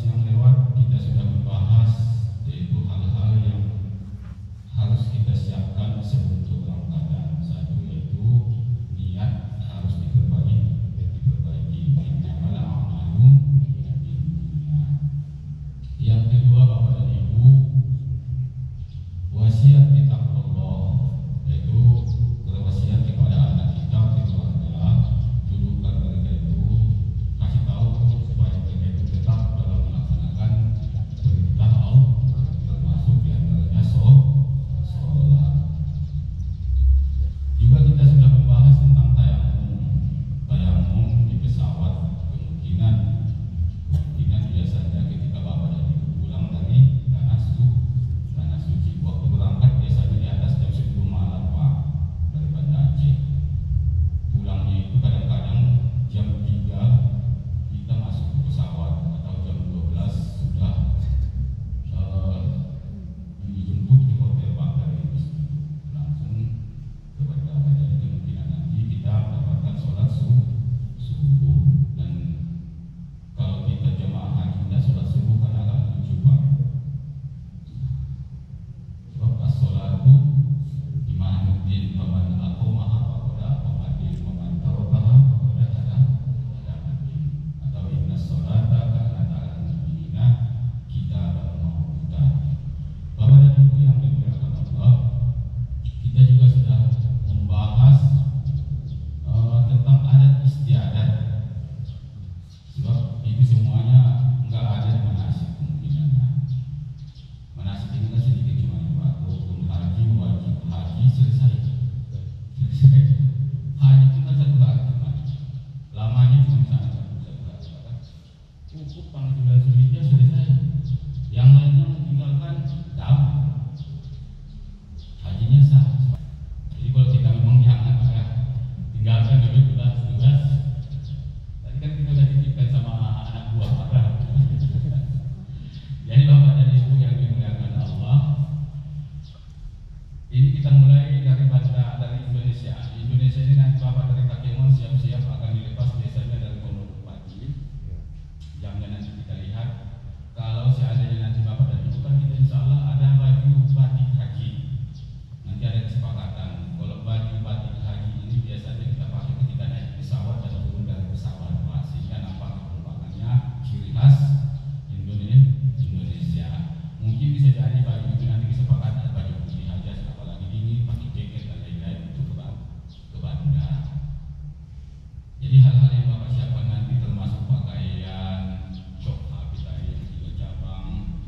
yang lewat kita sudah membahas yaitu hal-hal yang harus kita siapkan sebelum keberangkatan. Satu yaitu niat harus diperbaiki. Innamal a'malu binniyat. Yang kedua, Bapak dan Ibu, wasiat di taqwallah, yaitu berwasiat kepada anak kita, keluarga, dudukan mereka itu, kasih tahu supaya mereka itu tetap dalam melaksanakan perintah Allah, termasuk diantaranya sholat. Juga kita sudah membahas tentang tayamum di pesawat. Kemungkinan biasanya ketika Bapak dan Ibu pulang dari tanah suci, waktu berangkat biasanya di atas jam 10 malam Pak, dari Banda Aceh. Pulangnya itu kadang-kadang jam 3 kita masuk ke pesawat, atau jam 12 sudah dijemput ke hotel Pak dari langsung ke bandara. Jadi kemungkinan nanti kita mendapatkan sholat subuh. Dan kalau kita jemaah haji tidak sholat subuh kan agak lucu Pak. Sebab as-sholatu imanuddin faman aqamaha faqad aqamadin faman tarakaha faqad ada mati. Atau inna sholata kanat 'alal mu'minina kitaban mawquta. Bapak dan Ibu yang dimuliakan Allah, kita juga sudah membahas tentang adat istiadat. Sebab itu semuanya enggak ada di manasik kemungkinannya. Manasik ini kan sedikit cuma Pak, rukun haji, wajib haji, selesai. Haji itu kan satu hari cuma, lamanya cuma satu hari. Cukup panggilan sulitnya selesai. Yang lainnya meninggalkan dam. Hajinya sah. Jadi kalau kita memang jangan tinggalkan dulu tugas. Tadi kan kita sudah titipkan sama anak buah Pak. Jadi Bapak dan Ibu yang dimuliakan Allah, ini kita mulai dari Indonesia. Di Indonesia ini nanti Bapak dari Kakemon siap-siap akan dilepas biasanya dari Pondok Pagi. Jamnya nanti kita lihat. Kalau seandainya nanti Bapak dan Ibu kan kita insya Allah ada baju batik haji. Nanti ada kesepakatan. Kalau baju batik haji ini biasanya kita pakai ketika naik pesawat dan turun dari pesawat Pak, sehingga nampak perubahannya ciri khas Indonesia. Mungkin bisa jadi baju itu nanti kesepakatan ada baju putih aja, apalagi dingin pakai jaket dan lain-lain untuk ke bandara. Jadi hal-hal yang Bapak siapkan nanti termasuk pakaian, shock habis tadi yang 3 cabang,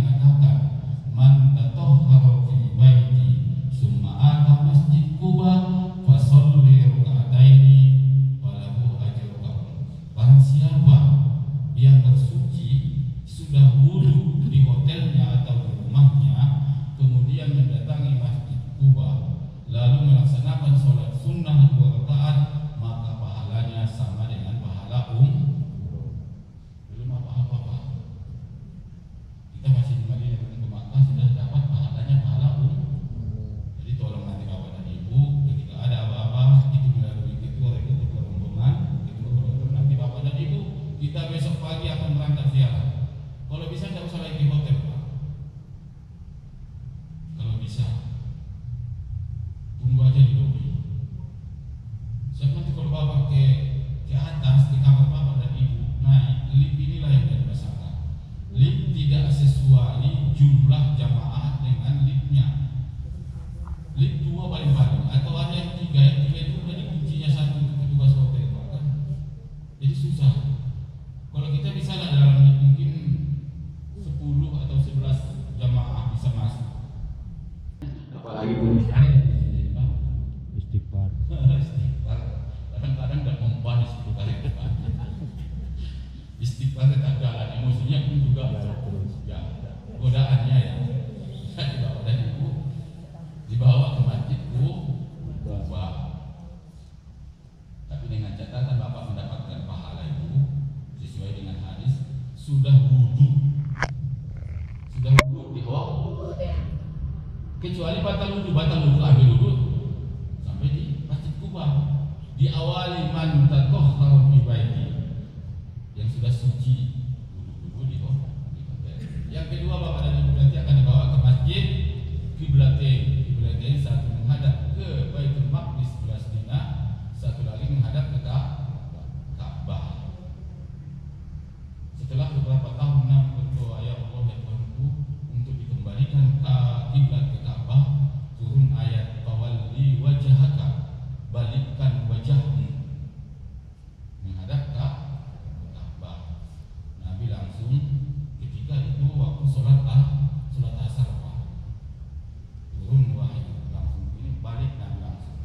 mengatakan man tatahhara fi baiti summa ata masjid Quba fasalli raka'ataini falahu ajruka. Barang siapa yang bersuci sudah wudu di hotelnya atau di rumahnya, kemudian mendatangi masjid Quba lalu melaksanakan sholat sunnah 2 rakaat, maka pahalanya sama dengan pahala belum apa-apa. Kita masih di Madinah, belum ke Makkah, sudah dapat pahalanya pahala Jadi tolong nanti bapak dan ibu ketika ada apa-apa itu melalui ketua rombongan, nanti bapak dan ibu kita besok pagi akan berangkat ziarah. Kalau bisa tidak usah lagi di hotel, Pak. Kalau bisa tunggu aja di lobi. Siapa nanti kalau bapak ke atas di kamar bapak dan ibu naik lift, inilah yang jadi masalah. Lift tidak sesuai jumlah jamaah dengan liftnya. Lift 2 paling-paling, atau ada yang 3 itu jadi kuncinya 1 untuk petugas hotel, Pak, kan? Jadi susah. Kalau kita bisa lah dalam lift mungkin 10 atau 11 jamaah bisa masuk. Apalagi Indonesia Istighfar. Istighfar. Kadang-kadang tidak mempan istighfar itu, Pak. Istighfar tetap jalan, emosinya pun juga ya, godaannya ya. Dibawa dan ibu dibawa ke masjid Quba. Tapi dengan catatan bapak mendapatkan pahala itu sesuai dengan hadis, sudah wudu di kecuali batal wudu ambil wudu sampai di masjid Quba. Diawali man tatahhara fi baiti, yang sudah suci wudu di hotel. Yang kedua bapak dan ibu nanti akan dibawa ke masjid Qiblatain. Qiblatain satu menghadap ke Baitul Maqdis Palestina, satu lagi menghadap ke Ka'bah. Setelah beberapa tahun Nabi berdoa, ya Allah ya Tuhanku, untuk dikembalikan ke kiblat ke Ka'bah, turun ayat fawalli wajhaka, balikkan wajahmu menghadap ke Ka'bah. Nabi langsung ketika itu waktu sholat asar, Pak, turun wahyu langsung ini balik, Nabi langsung.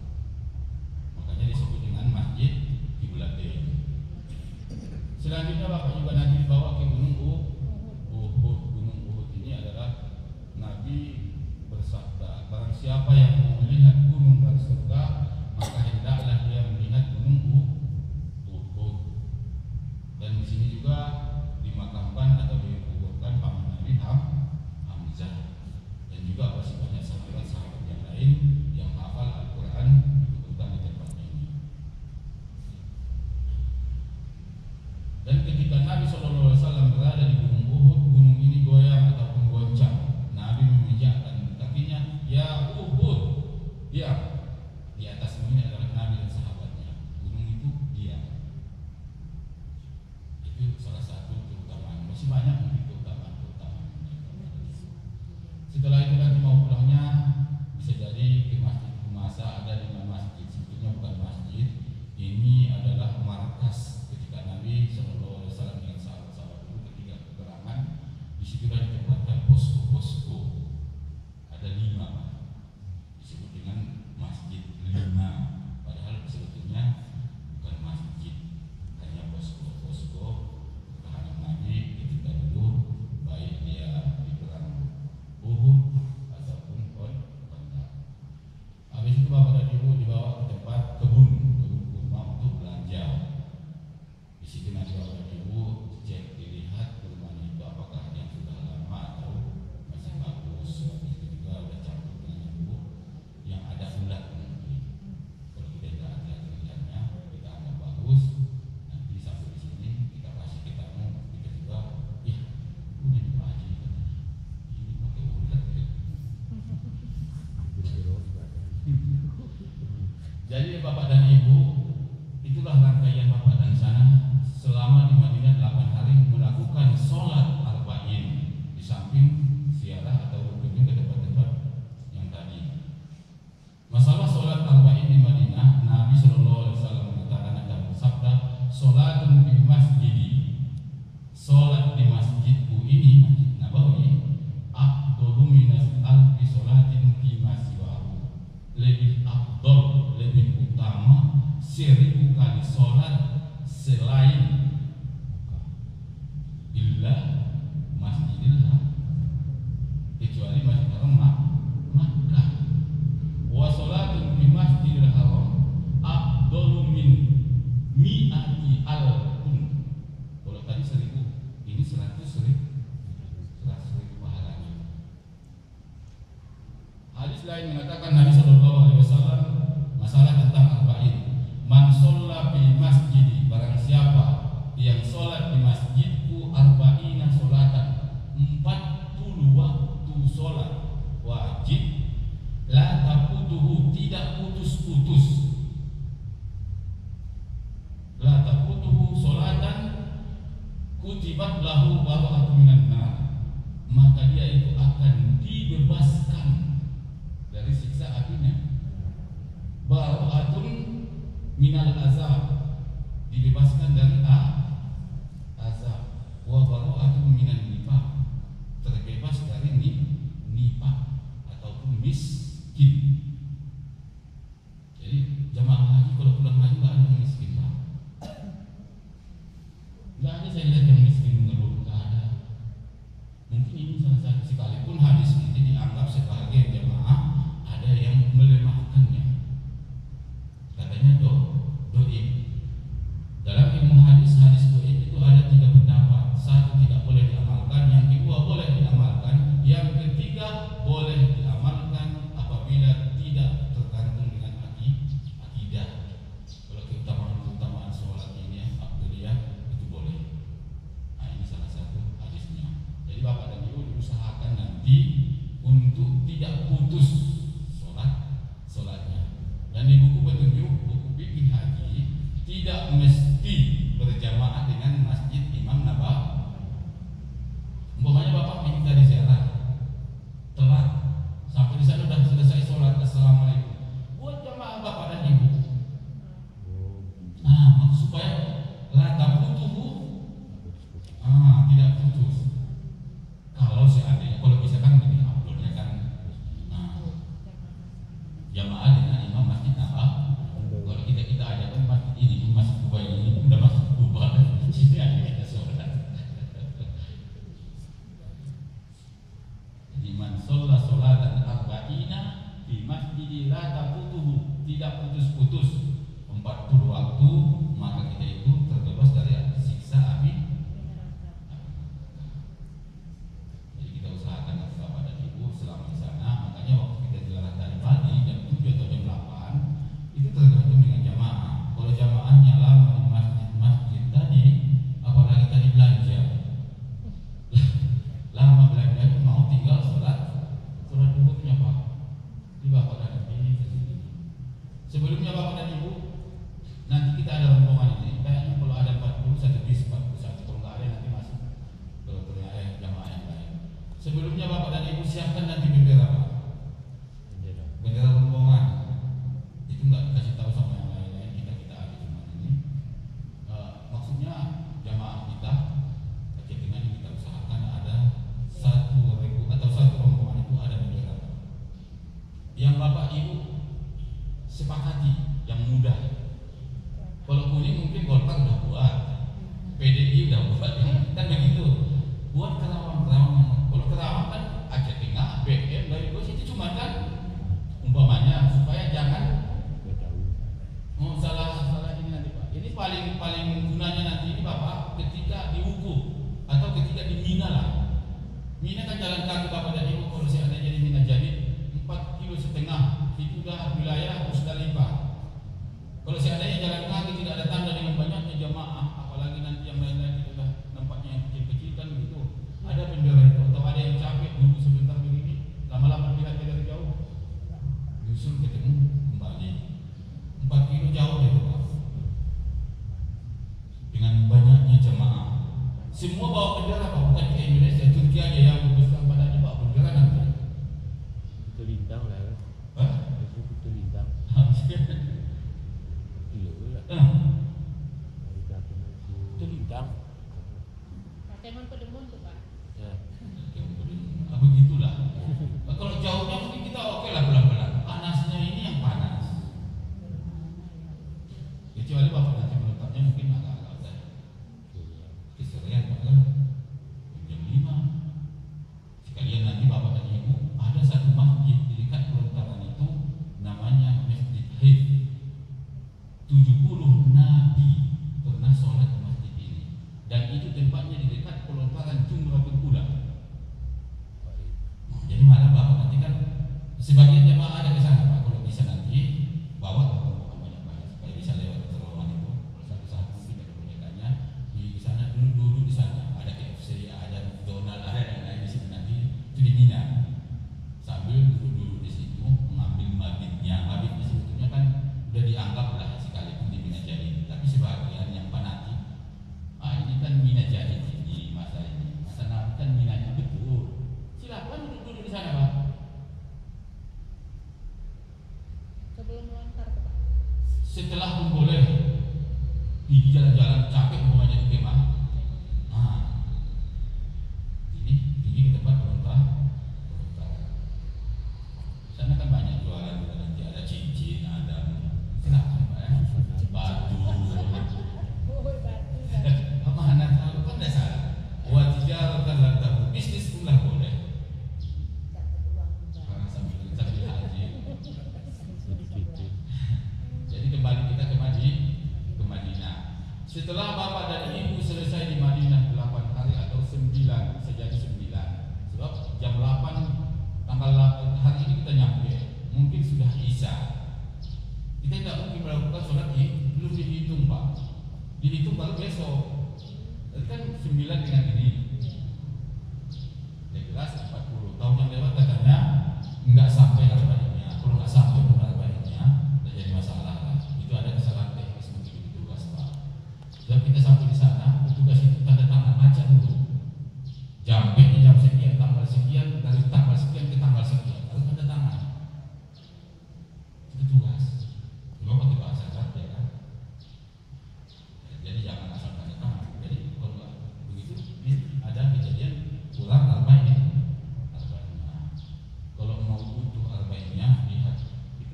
Makanya disebut dengan masjid Qiblatain. Selanjutnya bapak juga nanti dibawa ke Gunung Uhud. Gunung Uhud ini adalah Nabi bersabda, barang siapa yang mau melihat gunung dan surga, maka hendaklah dia melihat Gunung Uhud. Dan di sini juga dimakamkan atau dikuburkan paman Nabi Hamzah, dan juga masih banyak sahabat-sahabat yang lain yang hafal Al-Quran dikuburkan di tempat ini. Dan ketika Nabi SAW berada di Gunung Uhud, gunung ini goyang ataupun goncang. Nabi menginjakkan kakinya, ya Uhud, diam. Di atas gunung ini adalah Nabi dan sahabatnya. Gunung itu diam. Itu salah satu keutamaan. Masih banyak mungkin keutamaan. Setelah itu nanti mau pulangnya bisa jadi ke masjid Humasa, ada 5 masjid. Sebetulnya bukan masjid, ini adalah markas ketika Nabi SAW dengan sahabat-sahabat dulu ketika peperangan. Disitulah ditempatkan posko-posko. Ada 5, disebut dengan masjid 5. Padahal sebetulnya bukan masjid, hanya posko-posko pertahanan Nabi ketika dulu, baik dia di perang Uhud ataupun Khandaq. Habis itu bapak dan ibu dibawa ke tempat kebun kurma untuk belanja. Di situ nanti bapak dan ibu cek, dilihat kurmanya itu apakah yang sudah lama atau masih bagus. Habis itu juga udah campur dengan ibu yang ada ulat mungkin. Kalau kita tidak ada pilihannya, kita anggap bagus. Nanti sampai di sini kita kasih ke tamu, kita juga, ya punya di Pak Haji ini pakai ulat ya. Jadi bapak dan ibu, itulah rangkaian bapak dan sana selama di Madinah 8 hari melakukan sholat arba'in, di samping ziarah atau berkunjung ke tempat-tempat yang tadi. Masalah sholat arba'in di Madinah, Nabi SAW mengatakan, ada bersabda, sholatun fil masjidi, sholat di masjidku ini, Masjid Nabawi, 1000 kali sholat selain illa Masjidil Haram, kecuali Masjidil Haram Makkah. Wa sholatun di Masjidil Haram afdalu min mi'ati alfun. Kalau tadi 1000, ini 100.000 pahalanya. Hadis lain mengatakan Nabi sallallahu alaihi wasallam masalah tentang arba'in. Man shalla fi masjidi, barang siapa yang sholat di masjidku arba'ina sholatan, 40 waktu sholat wajib, la taqutuhu, tidak putus-putus, la taqutuhu sholatan kutibat lahu bara'atun minan nar, maka dia itu akan dibebaskan dari siksa apinya. Bara'atun minal azab, dibebaskan dari azab. Wa bara'atun minan nifaq, terbebas dari nifaq ataupun miskin. Jadi jamaah haji kalau pulang haji nggak ada yang miskin, Pak. Nggak ada saya lihat yang miskin mengeluh, nggak ada. Mungkin ini salah satu, sekalipun hadis ini dianggap sebagai jamaah ada yang melemahkannya. Katanya doib. Dalam ilmu hadis doib itu ada 3 pendapat. 1 tidak boleh diamalkan, yang kedua boleh diamalkan, yang ketiga boleh diamalkan apabila tidak tergantung dengan akidah. Kalau keutamaan sholat ini afdaliyah itu boleh. Nah, ini salah satu hadisnya. Jadi Bapak dan Ibu diusahakan nanti untuk tidak putus sholatnya. Dan di buku petunjuk, buku fikih haji, tidak mesti berjamaah dengan masjid Imam Nabawi. Umpamanya Bapak ingin dari ziarah, telat, sampai di sana sudah selesai sholat, assalamualaikum, buat jamaah Bapak dan Ibu. Nah, supaya lata putuhu, tidak putus. Kalau seandainya, kalau bisa kan gini, abdulnya kan, jamaah dengan imam masjid Nabawi. Kalau kita ada kan masjid ini, masjid Kuba ini, udah masjid Kuba, sini ada kita sholat. Jadi man sholla sholatan arba'ina di masjid la taqutuhu, tidak putus-putus 40 waktu, maka kita itu terbebas dari siksa api. Jadi kita usahakan nanti Bapak dan Ibu selama di sana. Makanya waktu kita ziarah dari pagi jam 7 atau jam 8 itu tergantung dengan jamaah. Kalau jamaahnya lama di masjid tadi, apalagi tadi belanja, lama belanja itu mau tinggal sholat duhurnya Pak. Di Bapak dan Ibu sebelumnya Bapak dan Ibu, nanti kita ada rombongan ini. Kayaknya kalau ada 40 satu bis 41, kalau nggak ada nanti masuk ke jamaah yang lain. Sebelumnya Bapak dan Ibu siapkan nanti bendera Pak. Bendera rombongan. Itu nggak dikasih tahu sama yang lain-lain, kita ada cuma ini. Maksudnya jamaah kita dengan kita usahakan ada 1.000 atau 1 rombongan itu ada bendera. Yang Bapak Ibu sepakati yang mudah. Kalau kuning mungkin Golkar udah buat, PDI udah buat, kan begitu. Buat Kerawang. Kalau Kerawang kan Aceh Tengah, BM, dari itu cuma kan umpamanya supaya jangan salah ini nanti Pak. Ini paling gunanya nanti ini Bapak ketika diwukuf atau ketika di Mina lah. Mina kan jalan kaki Bapak dan Ibu, kalau seandainya di Mina jadi 4,5 kilo itu udah wilayah Musdalifah. Kalau seandainya jalan kaki tidak ada tanda dengan banyaknya jamaah, apalagi nanti yang lain-lain itu udah nampaknya yang kecil-kecil kan begitu. Ada bendera itu, atau ada yang capek duduk sebentar begini, lama-lama lihat dari jauh, nyusul ketemu kembali. 4 kilo jauh dari Pak. Dengan banyaknya jamaah, semua bawa bendera Pak, bukan kita Indonesia, Turki aja yang besar badannya bawa bendera nanti. Itu lintang lah. Itu lintang. Itu lintang. Teman Pedemon tuh Pak. Ya. Begitulah. Kalau jauhnya mungkin kita oke lah pelan-pelan. Panasnya ini yang panas. Setelah pun boleh pergi jalan-jalan capek umpamanya di kemah. Nah, ini pergi ke tempat berontah. Sana kan banyak jualan, nanti ada cincin, ada silakan Pak ya, batu. Mana tahu kan tidak salah. Buat tijaratan lantamu bisnis pula boleh. Karena sambil haji. Jadi kembali kita ke Madinah. Setelah bapak dan ibu selesai di Madinah 8 hari atau 9, sejadi 9. Sebab jam 8 tanggal 8 hari ini kita nyampe, mungkin sudah Isya. Kita tidak mungkin melakukan sholat ini, belum dihitung Pak. Dihitung baru besok. Jadi kan 9 dengan ini. Ya jelas 40 tahun yang lewat katanya enggak sampai arba'innya. Kalau enggak sampai pun arba'innya, tidak jadi masalah lah. Itu ada kesalahan teknis mungkin di tugas Pak. Sebab kita sampai di sana, petugas itu tanda tangan baca dulu. Jamnya jam sekian, tanggal sekian, dari tanggal sekian ke tanggal sekian, lalu tanda tangan. Itu tugas. Cuma pakai bahasa Arab ya kan. Jadi jangan asal tanda tangan. Jadi kalau begitu, ini ada kejadian kurang arba'in. Kalau mau butuh arba'innya, lihat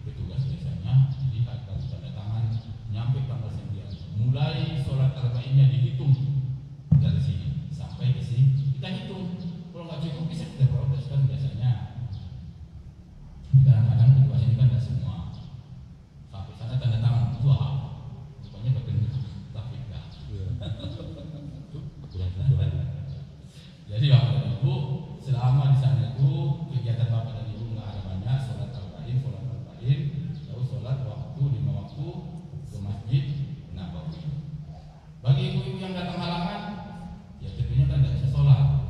petugas biasanya, lihat kalau tanda tangan nyampe tanggal sekian. Mulai sholat arba'innya dihitung dari sini sampai ke sini. Kita hitung, kalau nggak cukup bisa kita protes kan biasanya. Kadang-kadang petugas ini kan tidak semua. Sampai sana tanda tangan itu apa? Rupanya berkenaan tapi enggak. Jadi bapak dan ibu selama di sana itu kegiatan bapak dan ibu nggak ada banyak, sholat arba'in, lalu sholat waktu 5 waktu ke masjid Nabawi. Bagi ibu-ibu yang datang halangan, ya tentunya kan tidak bisa sholat.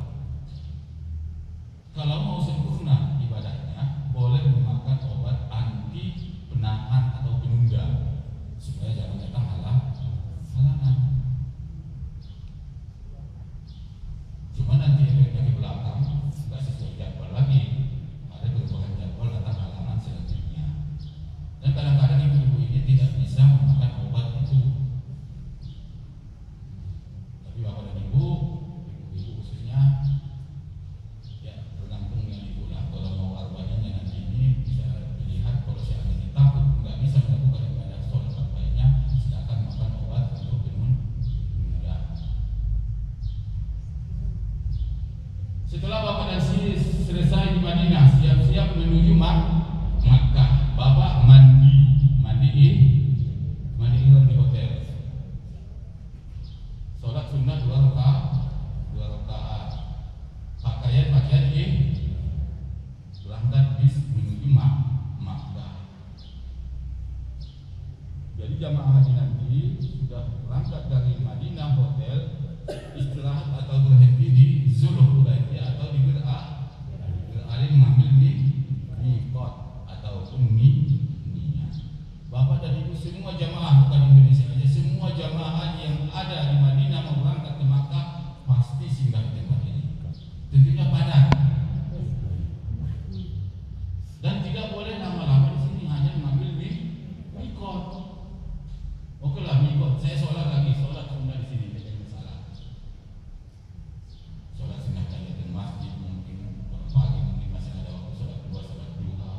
Kalau mau sempurna ibadahnya, boleh memakan obat anti penahan atau penunda supaya jangan datang halangan. Cuma nanti efeknya ke belakang nggak sesuai jadwal lagi, ada perubahan jadwal datang halangan selanjutnya. Dan kadang-kadang ibu-ibu ini tidak bisa memakan obat itu. Tapi bapak dan ibu khususnya, ya tergantung dengan ibu lah. Kalau mau arba'innya nanti ini bisa dilihat. Kalau seandainya takut nggak bisa melakukan ibadah sholat arba'innya, silakan makan obat untuk penunda. Setelah bapak dan si selesai di Madinah, siap-siap menuju Makkah. Bapak mandi di hotel. Sholat sunnah 2 rakaat. Pakaian ini berangkat bis menuju Makkah. Jadi jamaah haji nanti sudah berangkat dari Madinah hotel, istirahat atau berhenti di Zulhulaifah atau di Al mengambil miqat ataupun niat. Bapak dan ibu semua jamaah, bukan Indonesia saja, semua jamaah yang ada di Madinah mau berangkat ke Makkah pasti singgah di tempat ini. Tentunya padat. Dan tidak boleh lama-lama di sini, hanya mengambil miqat. Oke lah miqat, saya sholat sunnah di sini, tidak ada masalah. Sholat sunnah di masjid mungkin pagi mungkin masih ada waktu sholat duha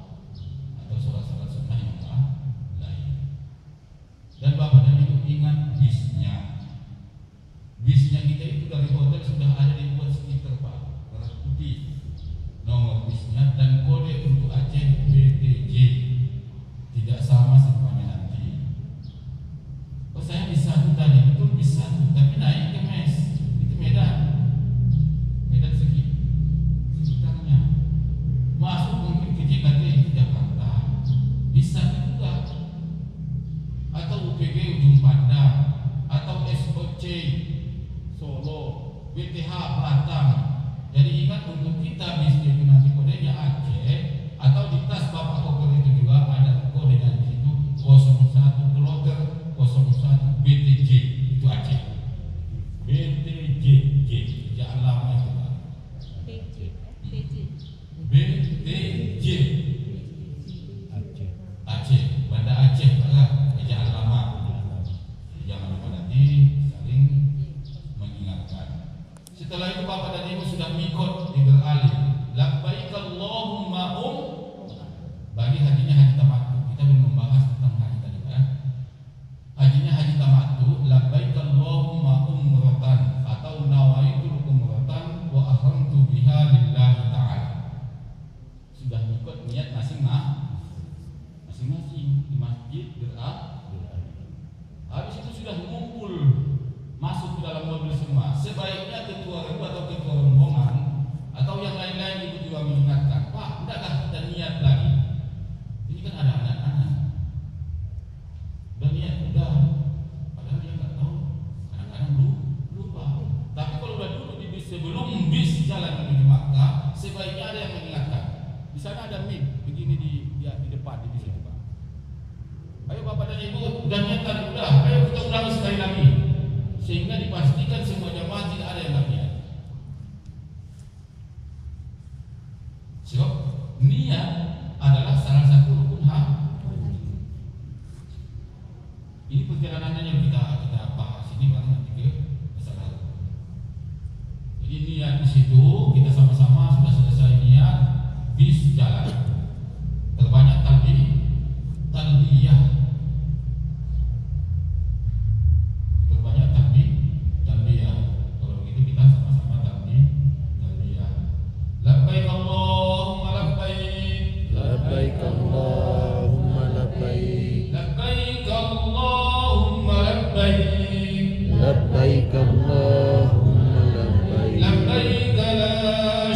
atau sholat sunnah yang lain. Dan bapak dan ibu ingat bisnya kita itu dari hotel sudah ada dibuat stiker Pak, warna putih, nomor bisnya dan kode untuk Aceh BTJ, tidak sama semuanya nanti. Oh saya bisa tadi, betul bisa, tapi naik ke Mes, itu Medan sekitarnya. Masuk mungkin ke JKT itu Jakarta, bisa juga. Atau UPG Ujung Pandang, atau SOC Solo, BTH Batam. Jadi ingat untuk kita bisnis itu nanti kodenya Aceh, atau di tas bapak koper itu juga ada kodenya di situ 01 Kloter 01 BTJ, itu Aceh. BTJ, jangan lama itu Pak. BTJ Aceh, Banda Aceh Pak, jangan lama. Ibu udah nyetar, udah, ayo kita ulangi sekali lagi, sehingga dipastikan semua jamaah tidak ada yang nggak niat. Sebab niat adalah salah satu rukun haji. Ini perjalanannya yang kita bahas ini baru nanti ke masalah. Jadi niat di situ kita sama-sama sudah selesai niat, bis jalan. Terbanyak talbiyah. Terbanyak talbiyah. Kalau begitu kita sama-sama talbiyah. Labbaik Allahumma labbaik. Labbaik Allahumma labbaik. Labbaik Allahumma labbaik. Labbaik Allahumma labbaik. Labbaik la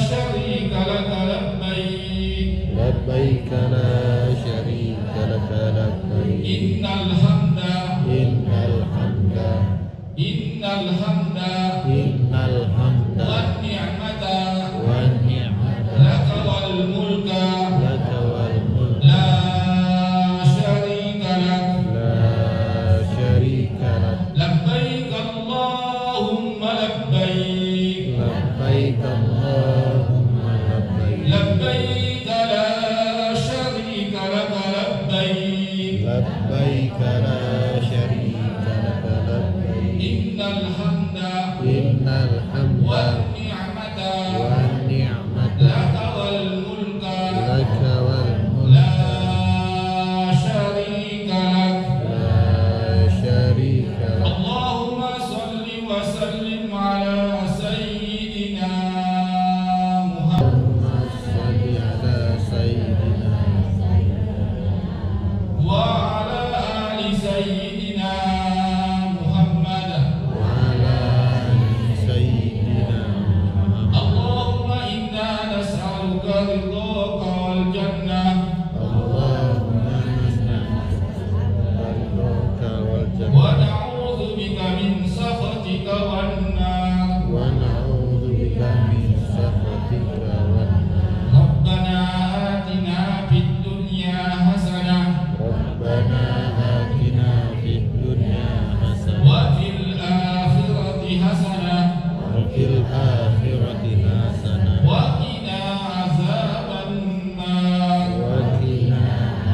syarika laka labbaik. Labbaik la syarika laka labbaik. Innal hamda Innal hamda Innal hamda wan ni'mata wan ni'mata laka wal mulka laka wal mulk la syarika lak. la syarika lak. Labbaik Allahumma labbaik. Labbaik Allahumma labbaik. Labbaik la syarika laka labbaik. Labbaik la syarika laka labbaik. Innal hamda Innal hamda wan ni'mata wan ni'mata laka wal mulka laka wal la mulk syarika lak. la syarika lak. Allahumma salli wa sallim ala sayyidina Muhammad Allahumma shalli ala sayyidina wa ala ali sayyidina Muhammad. wa ala ali sayyidina Muhammad. Allahumma inna nas'aluka ridhaka wal jannah Allahumma nas'aluka wal wa jannah na'udzu bika min sakhatika wan nar. wa na'udzu bika min sakhatika wan nar. Rabbana atina fid dunya hasanah Rabbana atina fid dunya hasanah wa fil akhirati hasanah wa fil akhirati hasanah wa qina azaban nar. wa qina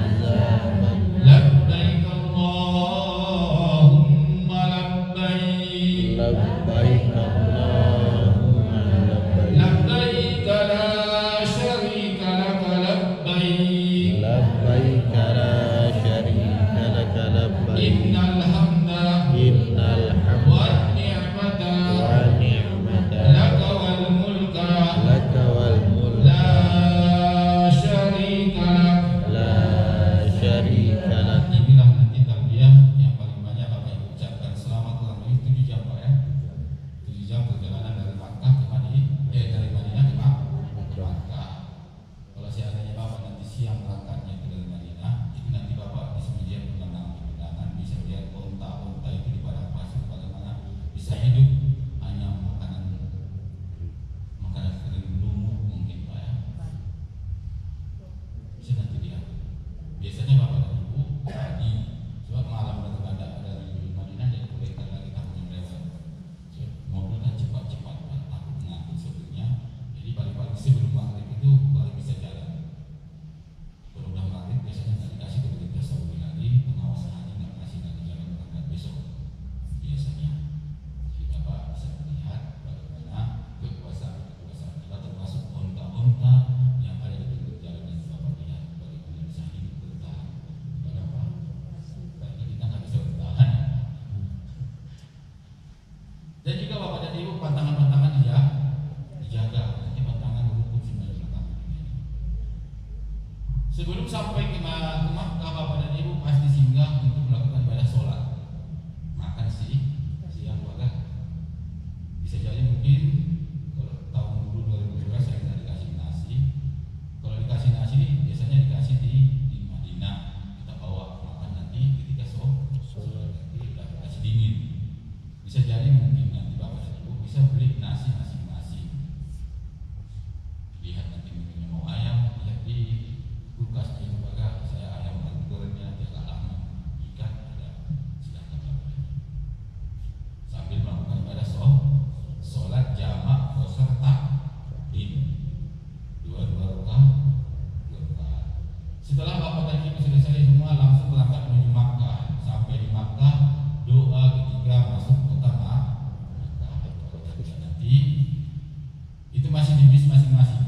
azaban Labbaik Allahumma labbaik. labbaik Allahumma labbaik. Labbaik la syarika laka labbaik. Labbaik la syarika laka labbaik. Innal hamda Innal hamda wan ni'mata wan ni'mata laka wal mulka laka wal mulk la syarika lak. la syarika lak. Inilah nanti talbiyah yang paling banyak Bapak Ibu ucapkan selama kurang lebih 7 jam Pak ya. 7 jam perjalanan dari Makkah ke dari Madinah ke Makkah. Kalau seandainya Bapak nanti siang berangkatnya ke dari Madinah, itu nanti Bapak bisa melihat pemandangan-pemandangan, bisa melihat onta-onta itu di padang pasir bagaimana bisa hidup hanya makanan kering lumut mungkin Pak ya. Bisa nanti lihat. Biasanya Bapak dan Ibu pagi, sebab malam berangkat dari Madinah dan pulangkan lagi tahun yang lewat. Mobilnya cepat-cepat Pak, takut ngangkut sopirnya. Jadi paling-paling sebelum maghrib itu baru bisa jalan. Kalau udah maghrib biasanya nggak dikasih ke pemerintah Saudi lagi, pengawasan haji nggak kasih lagi jalan berangkat besok biasanya. Jadi Bapak bisa melihat bagaimana kekuasaan kita termasuk onta-onta yang ada di pinggir jalan yang Bapak lihat bagaimana bisa hidup bertahan. Kenapa? Karena kita nggak bisa bertahan. Dan juga Bapak dan Ibu pantangan-pantangan dijaga. Nanti pantangan berhukum semuanya belakang ini. Sebelum sampai ke Makkah, Bapak dan Ibu pasti singgah untuk melakukan ibadah sholat. Makan siang Bapak. Bisa jadi mungkin kalau tahun dulu 2012 saya nggak dikasih nasi. Kalau dikasih nasi biasanya dikasih di Madinah. Kita bawa makan nanti ketika sholat nanti udah dikasih dingin. Bisa jadi mungkin nanti Bapak dan Ibu bisa beli nasi masing-masing. Lihat nanti menunya mau ayam, lihat di kulkas ini Bapak, saya ayam gorengnya nanti agak lama. Ikan doa ketika masuk kota Makkah. Nanti itu masih di bis masing-masing,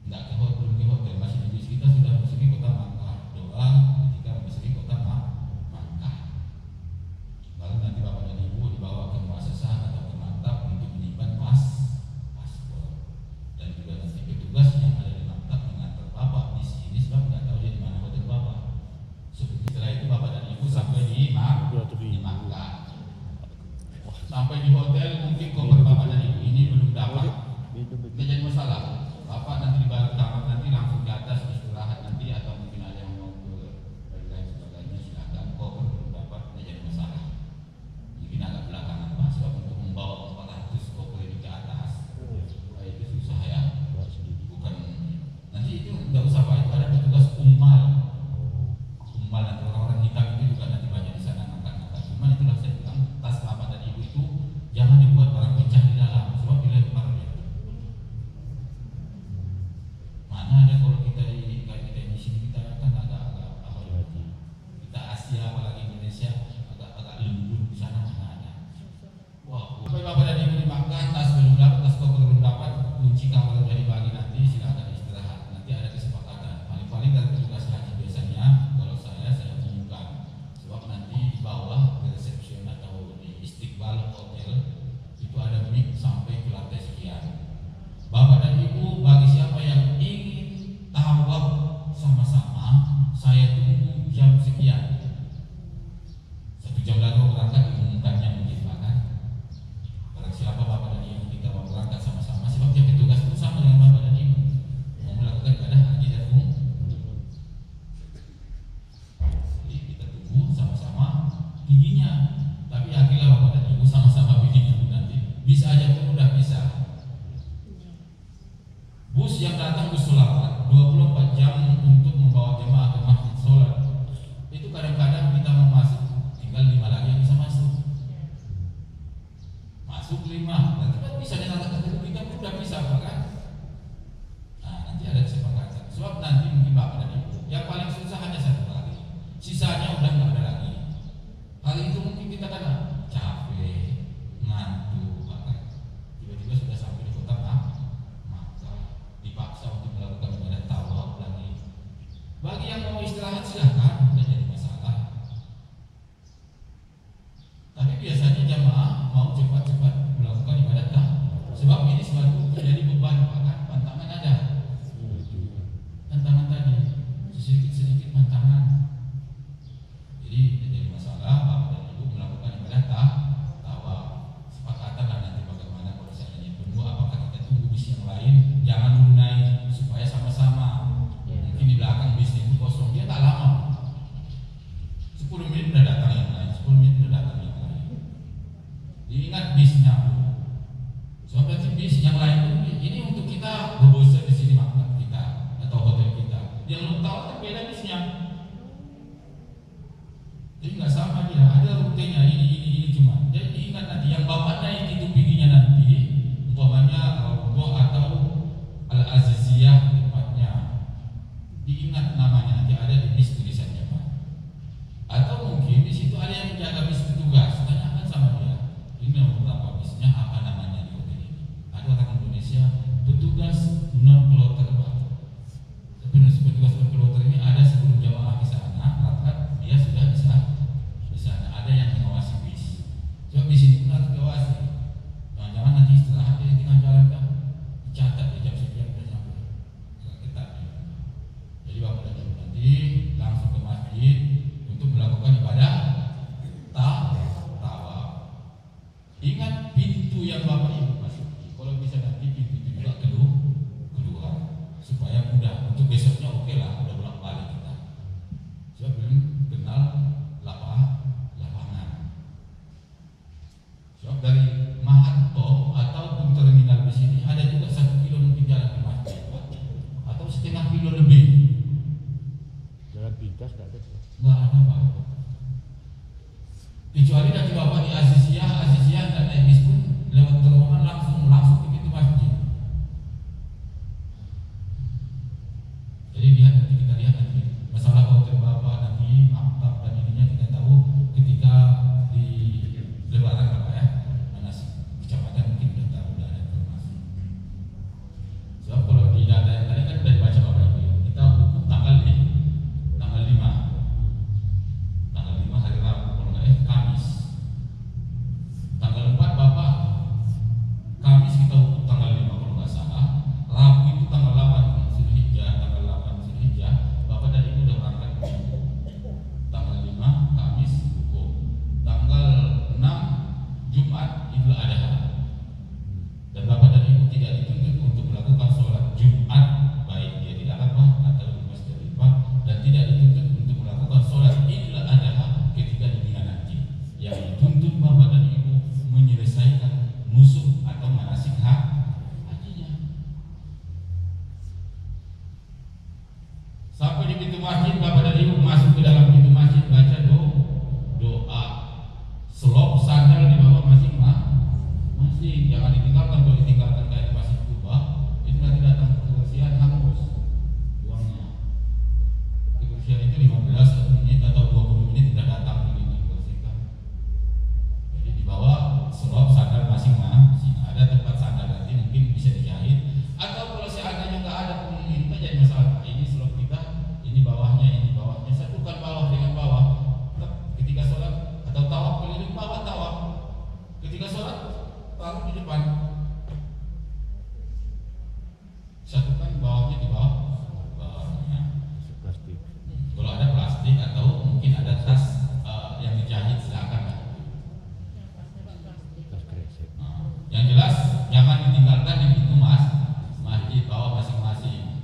nggak ke hotel, belum ke hotel, masih di bis. Kita sudah masuki kota Makkah, doa ketika masuki kota Makkah. Lalu nanti bapak dan ibu dibawa ke muasasah atau ke maktab untuk menyimpan paspor, dan juga nanti petugas yang ada di maktab mengantar bapak di sini sebab nggak tahu dia di mana hotel bapak. Setelah itu bapak dan ibu sampai di Makkah. Sampai di hotel mungkin koper bapak dan ibu ini belum dapat, nggak jadi masalah. Bapak nanti di balik kamar nanti langsung ke atas istirahat nanti, atau mungkin ada yang mau ke lain sebagainya silakan. Koper belum dapat, nggak jadi masalah. Mungkin agak belakangan pak, sebab untuk membawa 400 koper ini ke atas itu susah ya. Bukan nanti itu nggak usah pak, itu ada petugas ummal nanti orang-orang hitam itu juga nanti banyak di sana ngangkat-ngangkat. Cuman itulah saya bilang, tas bapak dan ibu itu jangan dibuat barang pecah di dalam, sebab dilempar dia. Mana ada kalau kita di sini kita kan agak apa ya, kita Asia apalagi Indonesia agak lembut, di sana mana ada. Wah, sampai bapak dan ibu dimakan, tas belum dapat, tas koper belum dapat, kunci kamar sudah dibagi, nanti silakan istirahat. Nanti ada kesepakatan. Paling-paling dari petugas haji biasanya, kalau saya umumkan, sebab nanti di bawah di resepsi atau di Istiqbal Hotel itu ada mic sampai ke lantai sekian. Bapak dan ibu, bagi siapa yang ingin tawaf sama-sama, saya tunggu jam sekian. 1 jam lagi mau berangkat, diumumkannya mungkin Pak kan. Barang siapa bapak dan ibu kita mau berangkat sama-sama, sebab dia petugas pun sama dengan bapak dan ibu, mau melakukan ibadah haji dan umroh. Jadi kita tunggu sama-sama tingginya. Tapi yakinlah bapak dan ibu sama-sama bikinnya nanti. Bisa aja pun udah bisa. Bus yang datang bus sholawat 24 jam untuk membawa jemaah ke masjid sholat. Itu kadang-kadang kita mau masuk, tinggal 5 lagi yang bisa masuk. Masuk 5, nanti kan bisa dengan kita pun udah bisa kan. Nah nanti ada kesepakatan. Sebab nanti mungkin bapak dan ibu yang paling susah hanya 1 kali, sisanya udah nggak ada lagi. Kali itu mungkin kita kan capek, ngantuk, bahkan tiba-tiba sudah sampai di kota Makkah, dipaksa untuk melakukan ibadah tawaf lagi. Bagi yang mau istirahat silahkan, tidak jadi masalah. Tapi biasanya jamaah mau cepat-cepat melakukan ibadah tawaf, sebab ini suatu menjadi beban, bahkan pantangan ada. Tantangan tadi sedikit-sedikit pantangan. Jadi tidak jadi masalah bapak dan ibu melakukan ibadah tawaf. Sepakatlah nanti bagaimana kalau seandainya penuh, apakah kita tunggu bis yang lain, jangan dulu naik supaya sama-sama. Mungkin di belakang bis itu kosong, dia tak lama, 10 menit sudah datang yang lain, 10 menit sudah datang yang lain. Diingat bisnya, so berarti bis yang lain ini untuk kita berbosan di sini maktab kita atau hotel kita. Yang belum tahu kan beda bisnya. Jadi nggak sama dia, ada rutenya ini cuma. Jadi ingat nanti yang bapak naik itu piginya nanti, umpamanya Raudhah atau Al-Aziziyah tempatnya. Diingat namanya nanti ada di bis tulisannya Pak. Atau mungkin di situ ada yang menjaga bis petugas, tanyakan sama dia. Ini nomor berapa bisnya, apa namanya di hotel ini. Ada orang Indonesia petugas non-kloter Pak. Petugas non-kloter ini ada sebelum jamaah di sana, maka dia sudah bisa di sana. Ada yang mengawasi bis. Sebab di sini pun harus diawasi. Jangan-jangan nanti istirahat di tengah jalan kan, dicatat di jam sekian sudah sampai. Ketat. Jadi bapak dan ibu nanti langsung ke masjid untuk melakukan ibadah tawaf. Ingat pintu yang bapak ibu masuki. Kalau bisa nanti pintu itu juga keluar supaya mudah. Untuk besoknya oke lah, udah bolak-balik kita. Saya belum kenal lapangan. Sebab dari Mahatto ataupun terminal di sini ada juga 1 kilo mungkin jalan ke masjid, atau setengah kilo lebih. Jalan pintas nggak ada. Nggak ada Pak. Kecuali nanti bapak di Aziziyah dan naik bis pun lewat terowongan langsung ke pintu masjid. Jadi kita lihat nanti masalah hotel bapak nanti maktab dan ininya kita tahu ketika pintu masjid, bapak dan ibu masuk ke dalam pintu masjid, baca doa. Selop sandal di bawah masing-masing, jangan ditinggalkan. Kalau ditinggalkan kayak di masjid Kuba, itu nanti datang kebersihan hangus uangnya. Kebersihan itu 15 menit atau 20 menit tidak datang ini dibersihkan. Jadi di bawah selop sandal masing-masing, ada tempat sandal nanti mungkin bisa dijahit. Atau kalau seandainya nggak ada pun itu jadi masalah. Ini selop kita, ini bawahnya, satukan bawah dengan bawah. Ketika sholat atau tawaf keliling bawah tawaf. Ketika sholat taruh di depan. Satukan bawahnya di bawahnya. Plastik. Kalau ada plastik atau mungkin ada tas yang dijahit silakan. Tas kresek. Yang jelas jangan ditinggalkan di pintu masjid bawah masing-masing.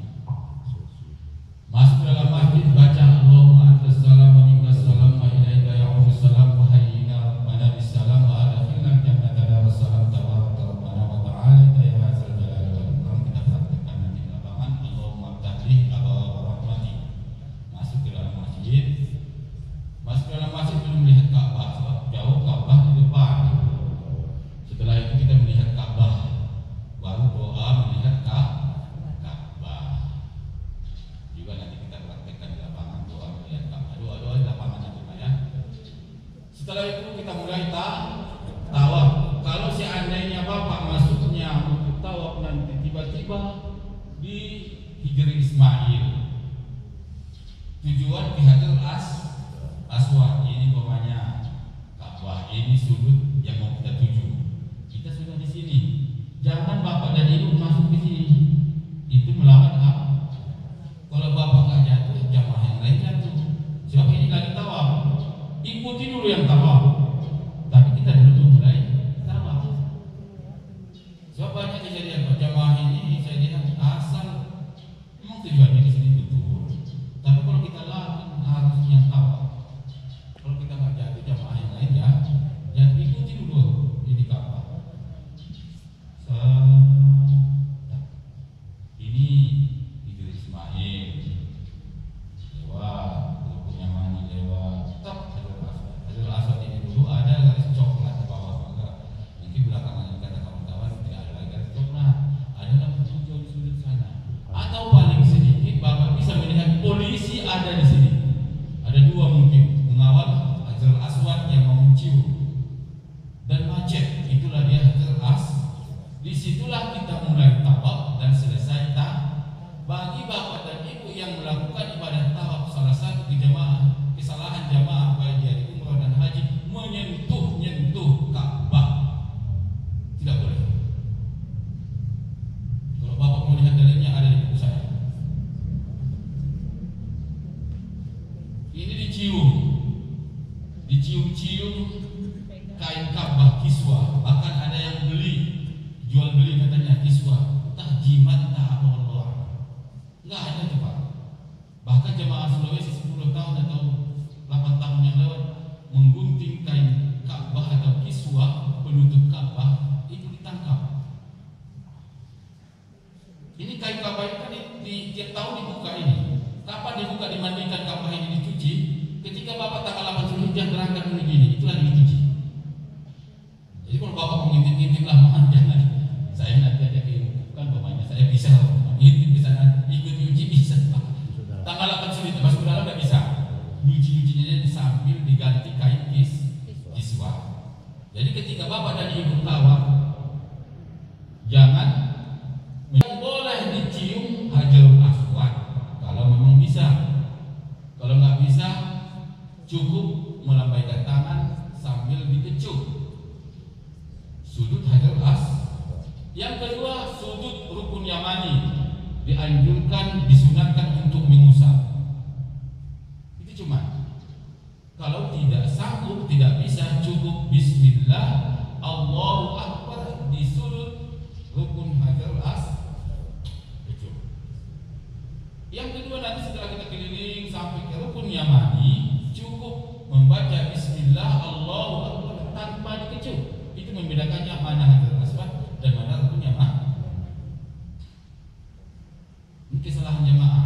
Masuk ke dalam masjid, baca Allahumma antas salam wa minkas salam wa ilaika ya'udzus salam wa hayyina rabbana bis salam wa adkhilna jannata darus salam tabaraka rabbana wa ta'ala ya hadzal jalali wal ikram. Kita praktekkan nanti di lapangan. Allahumma ftahli abwaaba rahmati. Masuk ke dalam masjid. Masuk ke dalam masjid belum melihat Ka'bah, sebab jauh Ka'bah di depan. Setelah itu kita melihat Ka'bah, baru doa melihat Ka'bah. Juga nanti kita praktekkan di lapangan doa melihat Ka'bah. Doa di lapangan nanti Pak ya. Setelah itu kita mulai tawaf. Kalau seandainya Bapak masuknya untuk tawaf nanti tiba-tiba di Hijri Ismail, tujuan di Hajarul Aswad, ini umpamanya Ka'bah, ini sudut yang mau kita tuju. Kita sudah di sini. Jangan Bapak dan Ibu masuk ke sini. Itu melawan apa? Kalau Bapak nggak jatuh, jamaah yang lain jatuh. Sebab ini lagi tawaf. Ikuti dulu yang tawaf. Tapi kita dulu mulai tawaf. Sebab banyak kejadian Pak, jamaah ini saya lihat asal memang tujuannya di sini betul. Tapi kalau kita lakukan harus yang tawaf. Kalau kita nggak jatuh, jamaah yang lain ya, jangan ikuti dulu ini Ka'bah. Ini Hijri Ismail lewat Rukun Yamani, lewat Hajarul Aswad ini dulu ada garis coklat di bawah, maka nanti belakangan kata kawan-kawan tidak ada lagi garis coklat, ada lampu hijau di sudut sana. Atau paling sedikit Bapak bisa melihat polisi ada di sini, ada dua mungkin mengawal Hajarul Aswad yang mau mencium dan macet, itulah dia Hajarul Aswad. Disitulah kita mulai tawaf dan selesai bagi Bapak dan Ibu yang melakukan ibadah tawaf, salah satu kesalahan jamaah baik dia di umrah dan haji, menyentuh Ka'bah. Tidak boleh. Kalau Bapak mau lihat dalilnya ada di buku saya. Ini dicium kain Ka'bah kiswa, bahkan ada yang jual beli katanya kiswa, entah jimat entah apa Allah. Enggak ada tuh Pak. Bahkan jemaah Sulawesi 10 tahun atau 8 tahun yang lewat menggunting kain Ka'bah atau kiswa penutup Ka'bah itu ditangkap. Ini kain Ka'bah itu kan tiap tahun dibuka ini. Kapan dibuka dimandikan Ka'bah ini dicuci? Ketika Bapak tanggal 8 Zulhijjah berangkat begini, itulah dicuci. Jadi kalau Bapak mau ngintip-ngintip lah, jangan. Saya nanti ada bukan pemainnya, saya bisa ngintip bisa ikut nyuci bisa Pak. Tanggal 8 Zulhijjah masuk ke dalam nggak bisa. Nyucinya sambil diganti kain kiswa. Jadi ketika Bapak dan Ibu tawaf, jangan boleh dicium Hajarul Aswad kalau memang bisa. Kalau nggak bisa, cukup melambaikan tangan sambil dikecup sudut Hajarul Aswad. Yang kedua, sudut Rukun Yamani dianjurkan, disunatkan untuk mengusap. Itu cuma kalau tidak sanggup, tidak bisa, cukup Bismillah Allahu Akbar di sudut Rukun Hajarul Aswad. Yang kedua, nanti setelah kita keliling sampai ke Rukun Yamani, cukup membaca Bismillah Allahu Akbar tanpa dikecup. Itu membedakannya mana Hajarul Aswad dan mana Rukun Yamani. Ini kesalahan jemaah,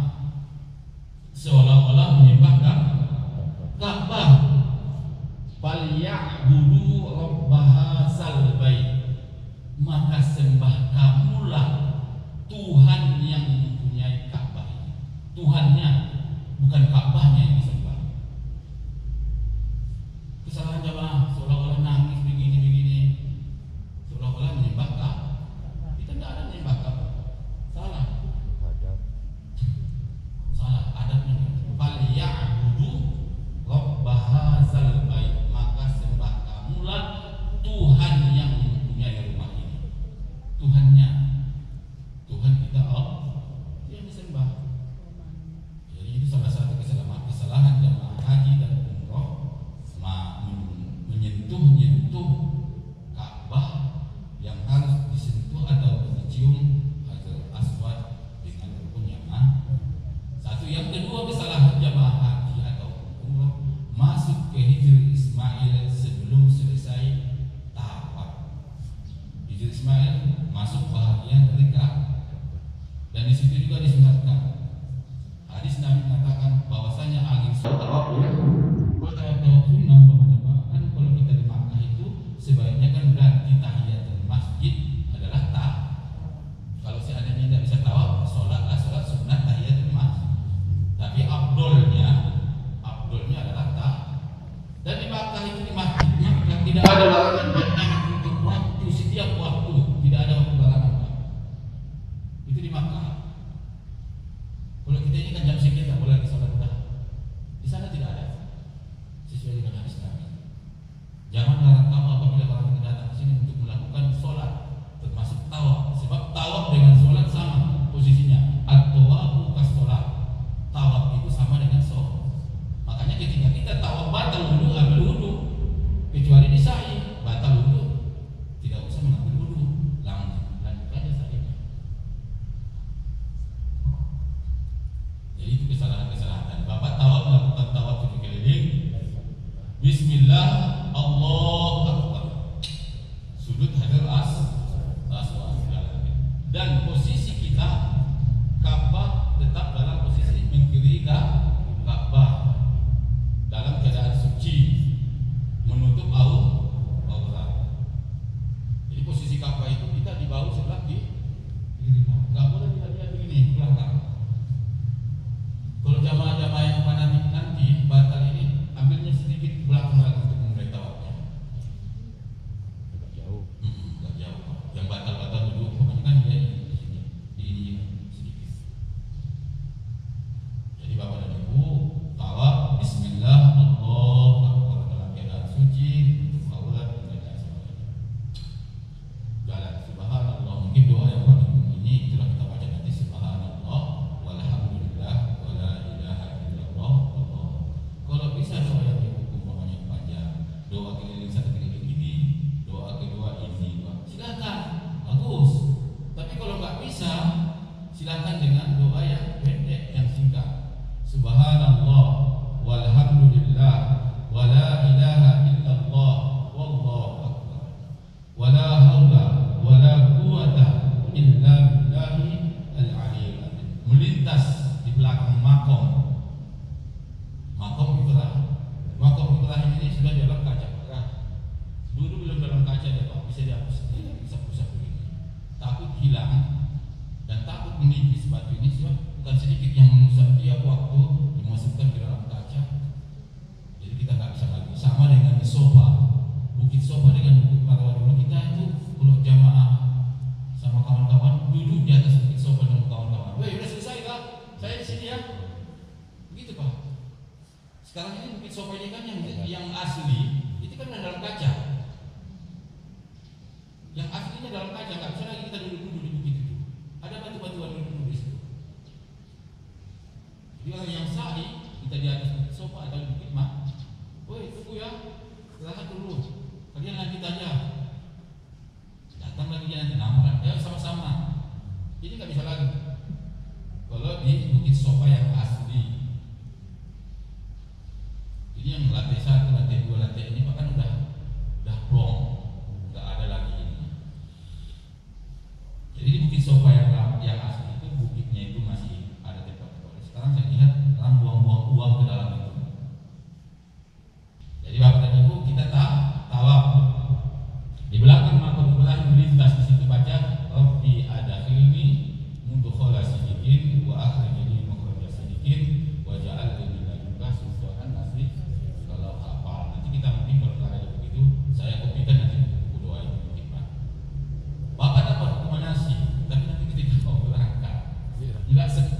seolah liya'budu rabbahadzal bait, maka sembah kamulah Tuhan yang mempunyai Ka'bah ini. Tuhannya, bukan Ka'bahnya yang disembah. Kesalahan jamaah seolah-olah nangis begini-begini, seolah-olah menyembah Ka'bah. Kita tidak ada menyembah Ka'bah. Salah. Salah adabnya. Fal ya'budu rabbahadzal bait, maka sembah kamulah Tuhan yang mempunyai rumah ini. Tuhannya, Tuhan kita yang disembah. Jadi itu salah satu kesalahan jamaah haji dan umroh, menyentuh Ka'bah yang harus disentuh atau dicium Hajar Aswad dengan rukun yamah. Satu. Yang kedua, kesalahan jamaah haji atau umroh masuk ke Hijr Ismail sebelum selesai tawaf. Hijr Ismail masuk bahagian dari Ka'bah, dan di situ juga disunatkan. Hadis Nabi mengatakan bahwasanya angin tawaf sunnah kan. Kalau kita di Makkah itu sebaiknya kan ganti tahiyatul masjid adalah kalau seandainya tidak bisa tawaf, sholat sunat tahiyatul masjid. Tapi abdolnya adalah dan di Makkah itu, di masjidnya tidak ada larangan untuk waktu, setiap waktu tidak ada waktu larangan. Itu di Makkah. Kalau kita ini kan jam sekian tidak boleh lagi sholat dah. Di sana tidak ada, sesuai dengan hadis Nabi. Jangan larang kamu apabila orang itu datang ke sini untuk melakukan sholat, termasuk tawaf. Sebab tawaf dengan sholat sama posisinya. At-tawafu kas-sholat. Tawaf itu sama dengan sholat. Makanya ketika kita tawaf batal wudu, ambil wudu. Kecuali di sa'i, batal wudu, tidak usah mengambil wudu, lanjut aja sa'inya. Jadi itu kesalahan-kesalahan. Bapak tawaf, melakukan tawaf 7 keliling. Bismillah, Allahu Akbar. Sudut Hajar Aswad. Dan posisi kita Ka'bah tetap dalam posisi mengkiri Ka'bah, dalam keadaan suci, menutup aurat. Jadi posisi Ka'bah itu kita di bawah sebelah kiri. Enggak boleh kita begini belakang. Kalau jamaah-jamaah yang fanatik nanti batal ini, ambilnya sedikit belakang lagi untuk memulai tawafnya. Agak jauh. Yang batal duduk, pokoknya kan dia di sini, di ini sedikit. Jadi bapak dan ibu tawaf, Bismillah, Allahu Akbar, dalam keadaan suci, untuk aurat dan lain sebagainya. Jalan Subhanallah, mungkin doa yang paling ini telah kita baca nanti, Subhanallah walhamdulillah wala ilaha illallah. Kalau bisa doa yang dihukum namanya panjang, doa keliling 1 keliling ini, doa kedua ini, silakan, bagus. Tapi kalau nggak bisa, silakan dengan doa yang pendek, yang singkat. Subhanallah walhamdulillah wala ilaha illallah wallahu akbar wala haula wala quwata illa billahi al-aliyyil azim. Melintas di belakang makom Ibrahim ini sudah dalam kaca. Dulu belum dalam kaca ya Pak, bisa dihapus sendiri, bisa pusat begini. Takut hilang dan takut menipis batu ini, bukan sedikit yang mengusap tiap waktu dimasukkan ke dalam kaca. Jadi kita nggak bisa lagi. Sama dengan di sofa, Bukit Sofa dengan Bukit Marwah. Dulu kita itu kalau jamaah sama kawan-kawan duduk di atas Bukit Sofa dengan kawan-kawan. Weh, udah selesai kah? Saya di sini ya. Begitu Pak. Sekarang ini Bukit Sofa ini kan yang asli itu kan dalam kaca. Yang aslinya dalam kaca, nggak bisa lagi kita duduk-duduk di bukit itu. Ada batu-batuan duduk di situ. Jadi orang yang sa'i kita di atas Bukit Sofa atau di Bukit Mak. Woi, tunggu ya, istirahat dulu. Kalian lanjut aja. Datang lagi nanti nampak. Ayo sama-sama. Ini nggak bisa lagi. Kalau di Bukit Sofa yang asli. Ini yang lantai 1, lantai 2, lantai ini bahkan udah plong, nggak ada lagi ini. Jadi di Bukit Sofa yang asli itu bukitnya itu masih ada tempat. Sekarang saya lihat orang buang-buang uang ke dalam itu. Jadi bapak dan ibu kita tahu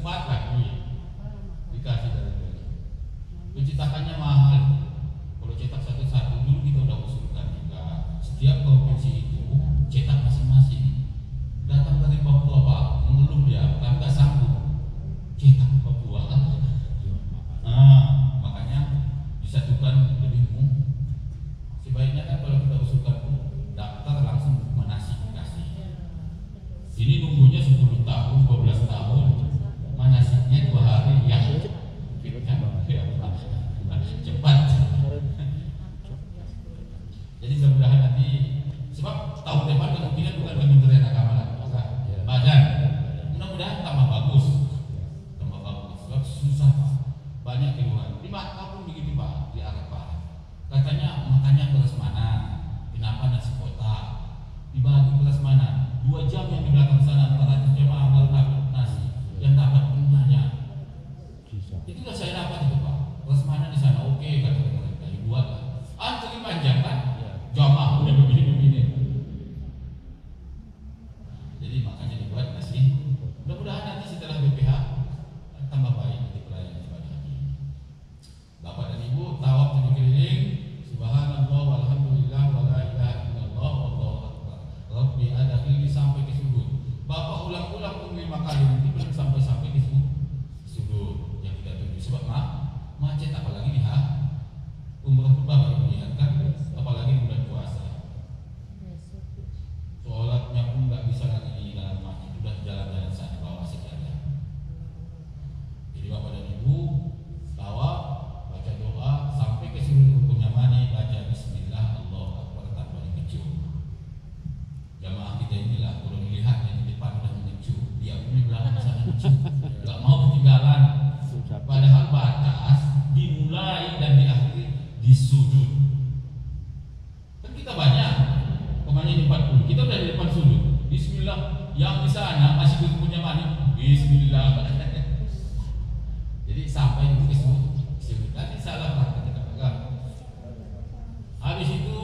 cepat lah duit dikasih dari beli. Pencetakannya mahal. Kalau cetak satu-satu dulu kita udah usulkan juga. Setiap provinsi itu cetak masing-masing. Datang dari Papua Pak, mengeluh dia, kan nggak sanggup cetak di Papua kan. Makanya disatukan lebih umum. Sebaiknya kan kalau kita usulkan daftar langsung manasik dikasih. Ini nunggunya 10 tahun, 12 tahun, manasiknya 2 hari ya. Cepat. Jadi mudah-mudahan nanti, sebab tahun depan kemungkinan bukan Kementerian Agama lagi, badan. Mudah-mudahan tambah bagus, sebab susah Pak, banyak keluhan. Di Makkah pun begitu Pak, di Arafah. Katanya makannya beras mana? Kenapa nasi kotak? Dibagi beras mana? 2 jam yang di belakang sana 400 jemaah baru dapat nasi, yang dapat punyanya. Itu sudah saya dapat itu Pak. Beras mana di sana? Oke kata mereka, dibuat lah. Antri panjang kan? Jamaah udah begini-begini. Jadi makanya dibuat nasi. Mudah-mudahan nanti setelah BPH tambah baik nanti pelayanan ibadah haji. Bapak dan Ibu tawaf 7 keliling. Subhanallah walhamdulillah wala ilaha illallah wallahu akbar. Rabbi adkhilni sampai ke sudut. Bapak ulang-ulang pun 5 kali nanti belum sampai ke sudut yang kita tuju. Sebab macet apalagi nih umrah pun Bapak Ibu lihat kan, apalagi bulan puasa. Sholatnya pun nggak bisa lagi di dalam masjid, sudah jalan-jalan saja bawa sejadah. Jadi Bapak dan Ibu tawaf, baca doa sampai ke sudut rukun Yamani, baca Bismillah Allahu Akbar tanpa dikecup. Jamaah kita inilah kalau dilihat yang di depan sudah mengecup, dia pun di belakang sana mengecup, nggak mau ketinggalan. Padahal batas dimulai dan diakhiri di sujud. Kan kita banyak, pokoknya di 40, kita udah di depan sujud. Bismillah, yang di sana masih punya mana? Bismillah. Jadi sampai di sujud, nanti salah lah kita pegang. Habis itu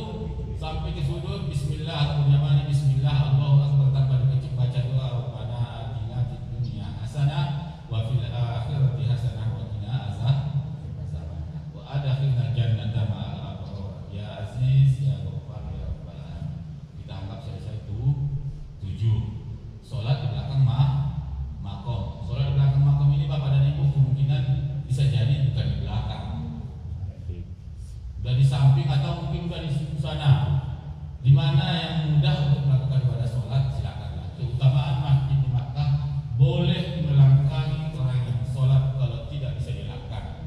sampai ke sujud, Bismillah, punya mana? Bismillah, Allahu Akbar tanpa dikecup, baca doa, Rabbana atina fid dunya hasanah wa fil akhirati hasanah wa qina azabannar wa adkhilna jannata ma'al abrar ya aziz ya ghaffar ya rabbal alamin. Kita anggap selesai itu 7. Salat di belakang makom. Salat di belakang makom ini Bapak dan Ibu kemungkinan bisa jadi bukan di belakang, udah di samping atau mungkin udah di sana. Di mana yang mudah untuk melakukan ibadah sholat silakanlah. Keutamaan masjid di Makkah boleh melangkahi orang yang sholat kalau tidak bisa dilangkah.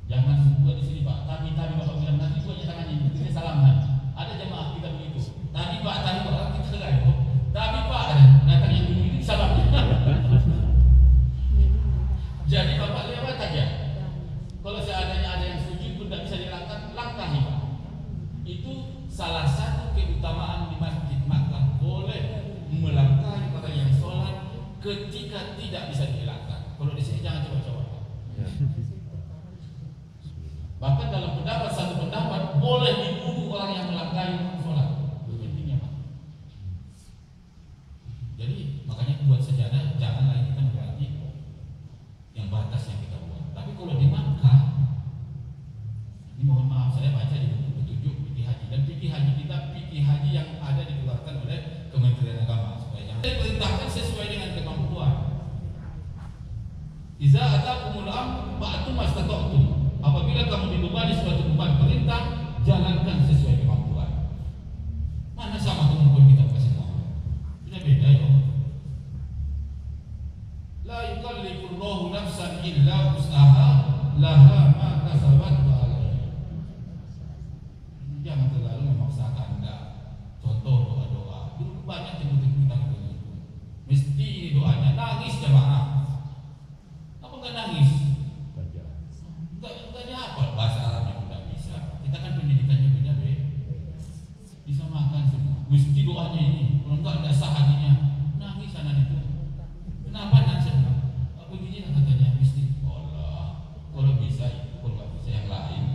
Jangan buat di sini Pak. Tadi Bapak bilang nanti buatnya tangan ini, kita salaman. Ada jemaah kita begitu. Tadi Pak kita selesai. Tapi Pak datang yang begini salam. Jadi Bapak lewat aja. Kalau seandainya ada yang sujud pun tidak bisa dilangkah, langkahi Pak. Itu salah satu keutamaan di masjid Makkah, boleh melangkahi orang yang sholat ketika tidak bisa dilangkah. Kalau di sini jangan coba-coba. Bahkan dalam satu pendapat boleh dibunuh orang yang melangkahi sholat. Itu pentingnya Pak. Jadi makanya buat sejadah jangan lagi kita berarti yang batas yang kita buat. Tapi kalau di Makkah, ini mohon maaf saya baca di buku petunjuk fikih haji, dan fikih haji kita fikih haji yang ada dikeluarkan oleh Kementerian Agama supaya jangan diperintahkan sesuai dengan kemampuan. Iza atakumul amr fa'tu mastata'tum. Apabila kamu dibebani suatu beban perintah, jalankan sesuai kemampuan. Mana sama kemampuan kita kasih tahu? Sudah beda ya. La yukallifullahu nafsan illa wus'aha laha ma kasabat wa 'alaiha. Jangan terlalu memaksakan enggak. Contoh doa-doa. Dulu banyak timbul-timbul kita begitu. Mesti ini doanya nangis jemaah. Apa enggak nangis? Enggak hafal bahasa Arabnya enggak bisa. Kita kan pendidikannya beda. Bisa makan semua. Mesti doanya ini. Kalau enggak sah hajinya. Nangis sana itu. Kenapa nangis? Begini katanya mesti. Allah. Kalau bisa itu, kalau enggak bisa yang lain.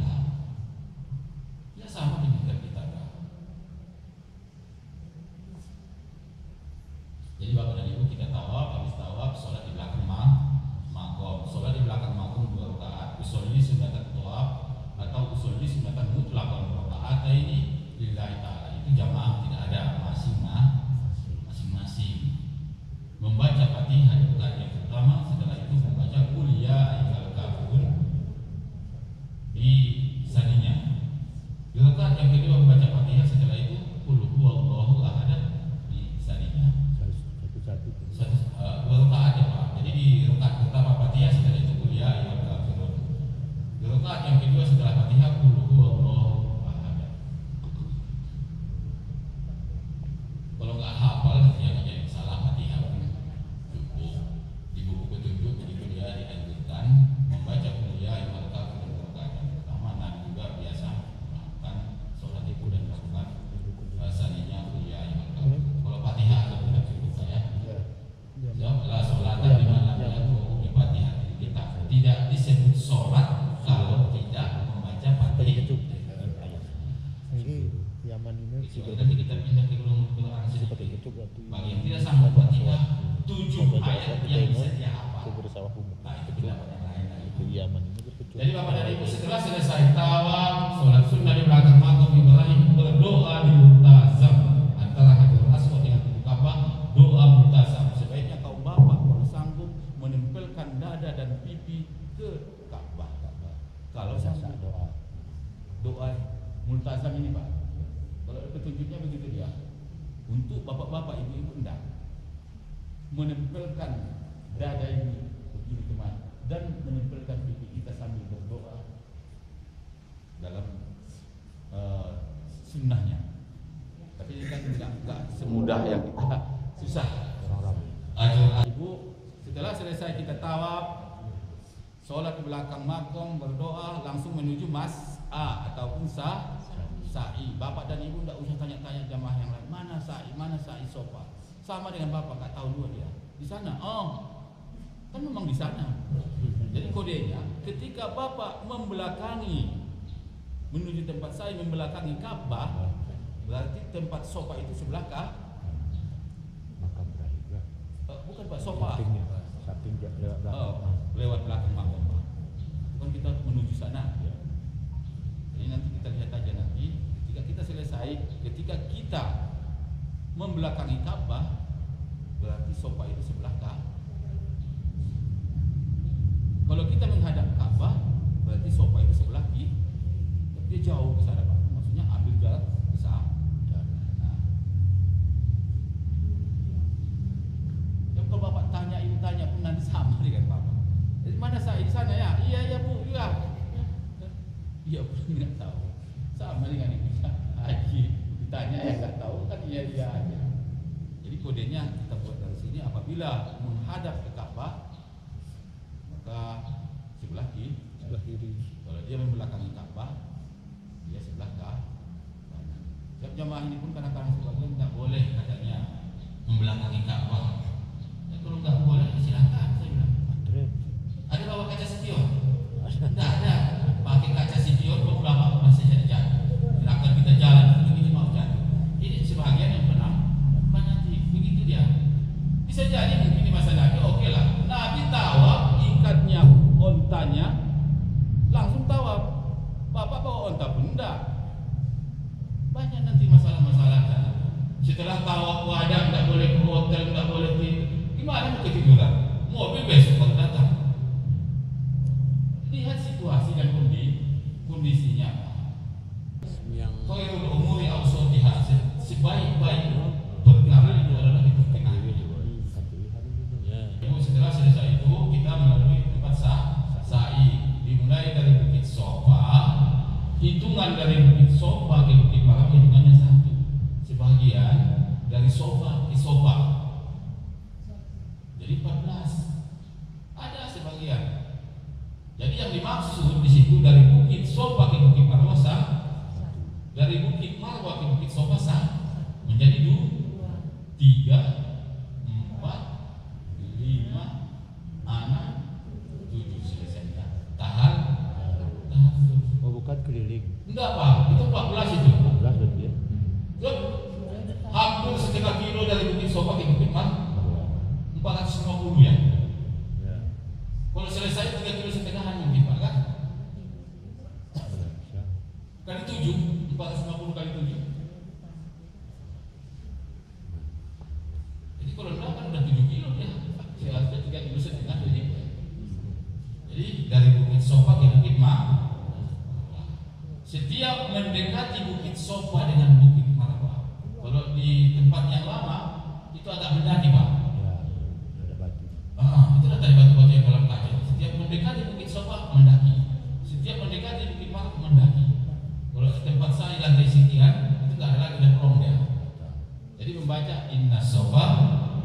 Nah, itu pendapat yang lain. Itu Yaman ini kecuali. Jadi Bapak dan Ibu setelah selesai tawaf, sholat sunnah di belakang makam Ibrahim, berdoa di multazam antara Hajarul Aswad dengan Pintu Ka'bah, doa multazam. Sebaiknya kaum bapak kalau sanggup menempelkan dada dan pipi ke Ka'bah. Kalau sanggup doa multazam ini Pak. Kalau petunjuknya begitu dia. Untuk bapak-bapak, ibu-ibu enggak menempelkan dada ini begini kemana dan menempelkan pipi kita sambil berdoa dalam sunnahnya. Tapi ini kan enggak semudah yang kita susah. Ibu, setelah selesai kita tawaf, sholat di belakang makam, berdoa, langsung menuju mas'a ataupun sa'i. Bapak dan ibu tidak usah tanya-tanya jamaah yang lain, mana sa'i sofa. Sama dengan bapak, nggak tahu dua dia di sana. Oh, kan memang di sana. Jadi kodenya, ketika bapak membelakangi menuju tempat sa'i, membelakangi Ka'bah, berarti tempat sofa itu sebelah Makam Ibrahim. bukan Pak, sofa. Samping lewat belakang. Lewat belakang makam Pak. Bukan kita menuju sana. Jadi nanti kita lihat aja nanti ketika kita selesai, ketika kita membelakangi Ka'bah, berarti sofa itu sebelah kalau kita menghadap Ka'bah, berarti sofa itu sebelah kiri. Dia jauh ke sana Pak. Maksudnya ambil jarak besar. Nah. Yang kalau Bapak tanya ibu tanya pun nanti sama dengan Bapak. Dari mana saya di sana ya? Iya Bu, iya. Iya pun nggak tahu. Sama dengan ibu haji. Ditanya ya nggak tahu kan iya aja. Jadi kodenya kita buat dari sini, apabila menghadap ke Ka'bah maka sebelah kiri. Kalau dia membelakangi Ka'bah, dia sebelah kanan. Setiap jamaah ini pun kadang-kadang sebagian nggak boleh katanya membelakangi Ka'bah. Ya, kalau nggak boleh silakan saya bilang. Ada bawa kaca spion? Tidak ada. Pakai kaca spion beberapa masih saja. Silakan kita jalan begini mau jalan. Ini sebagian yang pernah nanti begitu dia. Bisa jadi mungkin di masa Nabi oke lah. Nabi tawaf, ikatnya ontanya langsung tawaf. Bapak bawa onta pun enggak. Banyak nanti masalah-masalah kan. Setelah tawaf wadah enggak boleh ke hotel, enggak boleh gimana mau ketiduran? Mobil besok kalau datang. Lihat situasi dan kondisinya. Yang Khairul umuri awsatiha, sebaik-baik perkara itu adalah di pertengahan. Setelah selesai itu kita melalui tempat sa'i, dimulai dari Bukit Sofa. Hitungan dari Bukit Sofa ke Bukit Maram hitungannya satu. Sebagian dari Sofa ke Sofa. Jadi 14. Ada sebagian. Jadi yang dimaksud di situ dari Bukit Sofa ke Bukit Marwah dari Bukit Marwah ke Bukit Sofa menjadi 2, 3, 4, 5, 6, 7 selesai. Tahan. oh bukan keliling. Enggak Pak, itu 14 itu. 14 berarti ya. Hampir setengah kilo dari Bukit Sofa ke Bukit Marwah. 450 ya. Kalau selesai 3,5 kilo mungkin Pak kan? Kali 7, 450 kali 7. Jadi kalau enggak kan udah 7 kilo ya. Seharusnya 3,5 kilo jadi dari Bukit Sofa ke Bukit Marwah. Setiap mendekati Bukit Sofa dengan Bukit Marwah, kalau di tempat yang lama itu agak mendaki Pak. Ada batu. Itu ada tadi batu-batu yang dalam kaca. Setiap mendekati Bukit Sofa mendaki. Setiap mendekati Bukit Marwah mendaki. Kalau di tempat saya lantai sekian itu nggak ada lagi udah plong dia. Jadi membaca Inna Sofa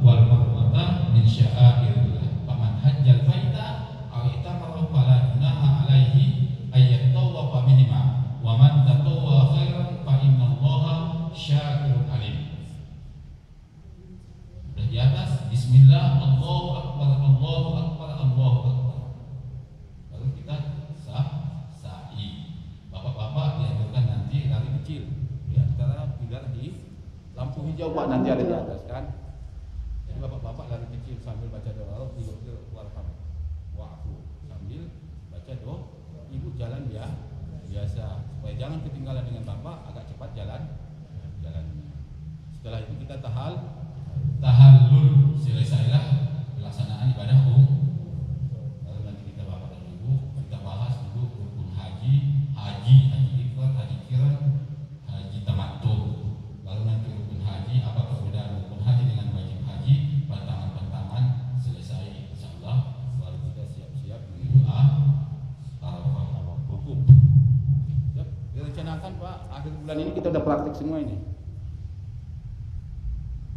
wal Marwata min sya'airillah. Faman hajjal baita aw itamara fala junaha alaihi ayat tawwafa minima. Wa man tatawwa khairan fa innallaha syakirun alim. Sudah di atas bismillah Allahu akbar Allahu akbar Allahu akbar. Lalu kita sa'i. Bapak-bapak dianjurkan nanti lari kecil. Di antara pilar di lampu hijau Pak nanti ada di atas kan. Jadi bapak-bapak lari kecil sambil baca doa Allah di warham. kita tahallul selesailah pelaksanaan ibadah lalu nanti kita bapak dan ibu kita bahas dulu rukun haji ifrad, haji qiran, haji tamattu. Lalu nanti rukun haji, apa perbedaan rukun haji dengan wajib haji, pantangan-pantangan selesai insyaallah. Baru kita siap-siap menuju Arafah hukum. Siap, kita rencanakan Pak, akhir bulan ini kita udah praktik semua ini.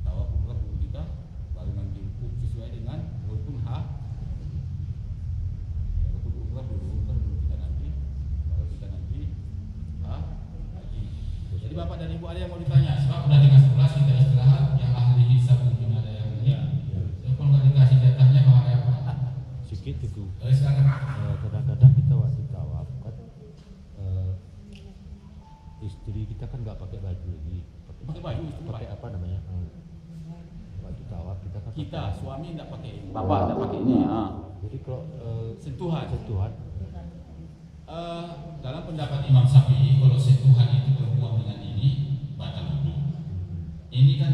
Tawaf umrah dulu kita, baru nanti hukum sesuai dengan rukun rukun umrah dulu kita nanti, baru kita nanti haji. Jadi Bapak dan Ibu ada yang mau ditanya? Sebab udah jam 11 kita istirahat, yang ahli hisab mungkin ada yang ini. Kalau nggak dikasih datanya Pak ya Pak? Sedikit itu. Silakan. Kadang-kadang kita waktu tawaf kan istri kita kan nggak pakai baju lagi. Pakai baju istri Pakai Pak? apa namanya? Waktu tawaf kita kan Kita pakai- suami nggak pakai ini, bapak nggak pakai ini. Jadi kalau Sentuhan. sentuhan Dalam pendapat Imam Syafi'i, kalau sentuhan itu berbuat dengan ini batal wudu. Ini kan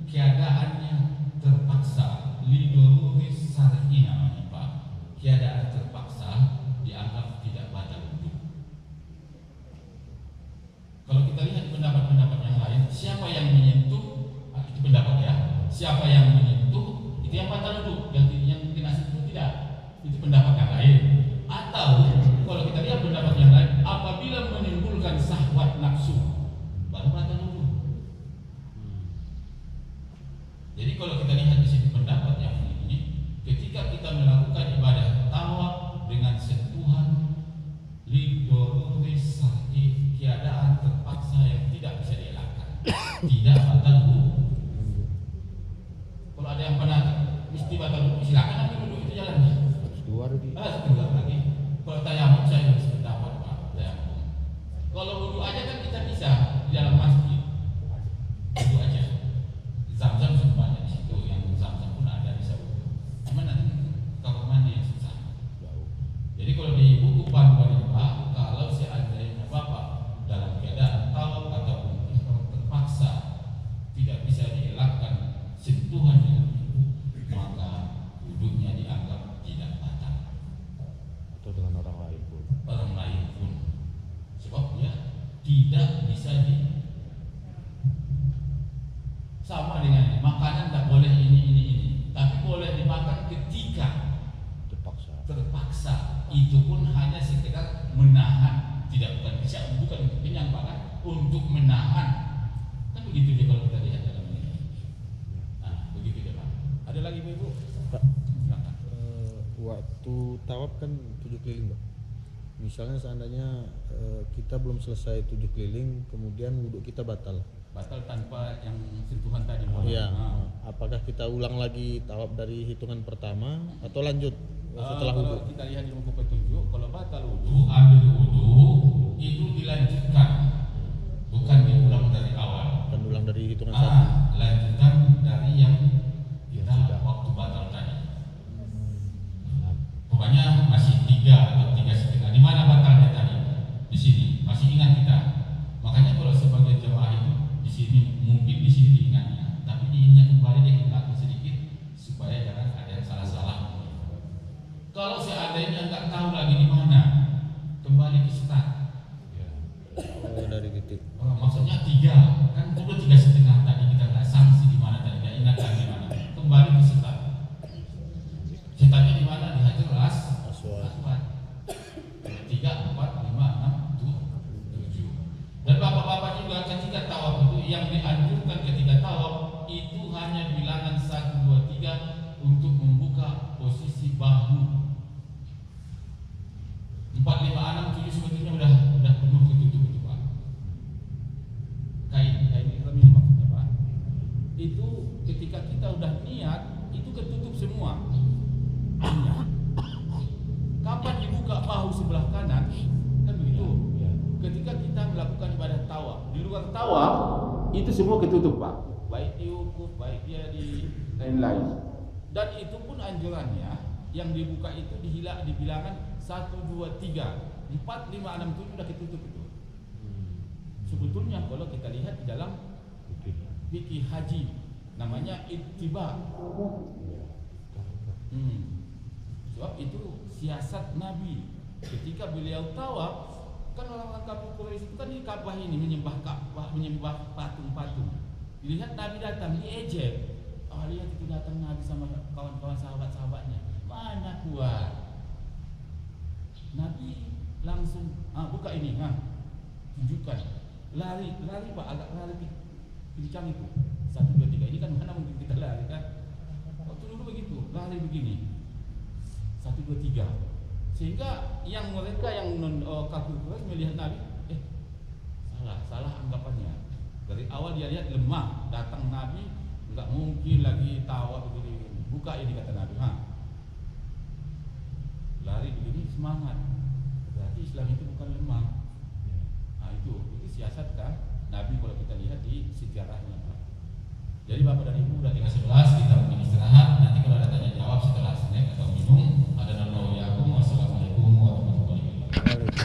keadaannya terpaksa, lidoruris syar'i namanya Pak. Keadaan terpaksa dianggap tidak batal wudu. Kalau kita lihat pendapat-pendapat yang lain, siapa yang menyentuh, itu pendapat ya. Siapa yang menyentuh itu yang batal wudu, yang kena sentuh tidak. Itu pendapat yang lain. Atau kalau kita lihat pendapat yang lain, apabila menimbulkan syahwat nafsu baru batal wudu. Jadi kalau kita lihat di sini pendapat yang ini, ketika kita melakukan ibadah tawaf dengan sentuhan lidoruris syar'i, keadaan terpaksa yang tidak bisa dielakkan, tidak batal wudu. Kalau ada yang pernah mesti batal wudu, silakan ambil wudu, itu jalannya. harus keluar di Sebentar lagi. Kalau tayamum saya harus pendapat Pak, tayamum. Kalau wudu aja kan kita bisa di dalam masjid. Wudu aja. Zam-zam semuanya di situ, yang zam-zam pun ada bisa wudu. Cuma nanti kamar mandi yang susah. jauh. Jadi kalau di buku panduan Pak, kalau seandainya Bapak dalam keadaan tawaf ataupun ihram terpaksa tidak bisa dielakkan sentuhan dengan ibu, maka wudunya dianggap tidak batal. Atau dengan orang lain pun. Orang lain pun, sebab dia tidak bisa sama dengan makanan tidak boleh ini, tapi boleh dimakan ketika terpaksa. Itu pun hanya sekedar menahan, bukan untuk kenyang bahkan untuk menahan. Kan begitu dia kalau kita lihat dalam ini. Nah, begitu dia Pak. Ada lagi Ibu? Pak, Silakan. waktu tawaf kan 7 keliling, Pak. Misalnya seandainya kita belum selesai 7 keliling, kemudian wudhu kita batal. Batal tanpa yang sentuhan tadi. Iya. Nah. Apakah kita ulang lagi tawaf dari hitungan pertama atau lanjut setelah Kalau wudhu? kita lihat di buku petunjuk, kalau batal wudu, ambil wudu itu dilanjutkan, bukan diulang dari awal. Kan ulang dari hitungan satu. Lanjutan dari yang kita waktu batal tadi. Pokoknya masih 3 atau 3,5. Di mana batalnya tadi? Di sini. Masih ingat kita? Makanya kalau sebagai jemaah itu di sini mungkin di sini diingatnya, tapi diingat kembali dihilangkan sedikit supaya jangan ada yang salah-salah. Kalau seandainya nggak tahu lagi di mana, kembali ke start. Oh, dari titik. Maksudnya 3, kan udah 3,5 tadi kita nggak sanksi di mana tadi, nggak ingat lagi di mana. Kembali ke start. Startnya di mana? Di Hajar Aswad. 3, 4, 5, 6, 7. Dan bapak-bapak juga ketika tawaf itu yang dianjurkan ketika tawaf itu hanya bilangan 1, 2, 3 untuk membuka posisi bahu. 4, 5, 6, 7 sebetulnya udah penuh ketutup itu Pak. Kain ihram ini maksudnya Pak. Itu ketika kita udah niat itu ketutup semua. Kapan dibuka bahu sebelah kanan? Kan begitu. Ketika kita melakukan ibadah tawaf, di luar tawaf itu semua ketutup Pak. Baik di wukuf, baik dia di lain-lain. Dan itu pun anjurannya yang dibuka itu di bilangan 1, 2, 3, 4, 5, 6, 7 udah ketutup itu. Sebetulnya kalau kita lihat di dalam fikih haji namanya ittiba. Sebab itu siasat Nabi ketika beliau tawaf. Kan orang-orang kampung Quraisy itu kan di Ka'bah ini menyembah patung-patung. Dilihat Nabi datang, diejek. Oh, lihat itu datang Nabi sama kawan-kawan sahabat-sahabatnya. Mana kuat. Nabi langsung buka ini, tunjukkan. Lari Pak, agak lari pincang itu. 1 2 3. Ini kan mana mungkin kita lari kan? Waktu dulu begitu, lari begini. 1 2 3. Sehingga yang mereka yang kafir Quraisy melihat Nabi, salah anggapannya. Dari awal dia lihat lemah, datang Nabi enggak mungkin lagi tawaf begini. Buka ini kata Nabi, lari begini semangat. Berarti Islam itu bukan lemah. Itu siasat kan Nabi kalau kita lihat di sejarahnya. Jadi Bapak dan Ibu udah tinggal 11, kita mungkin istirahat. Nanti kalau ada tanya jawab setelah snack atau minum, ada nanawiyakum. Wassalamualaikum warahmatullahi wabarakatuh.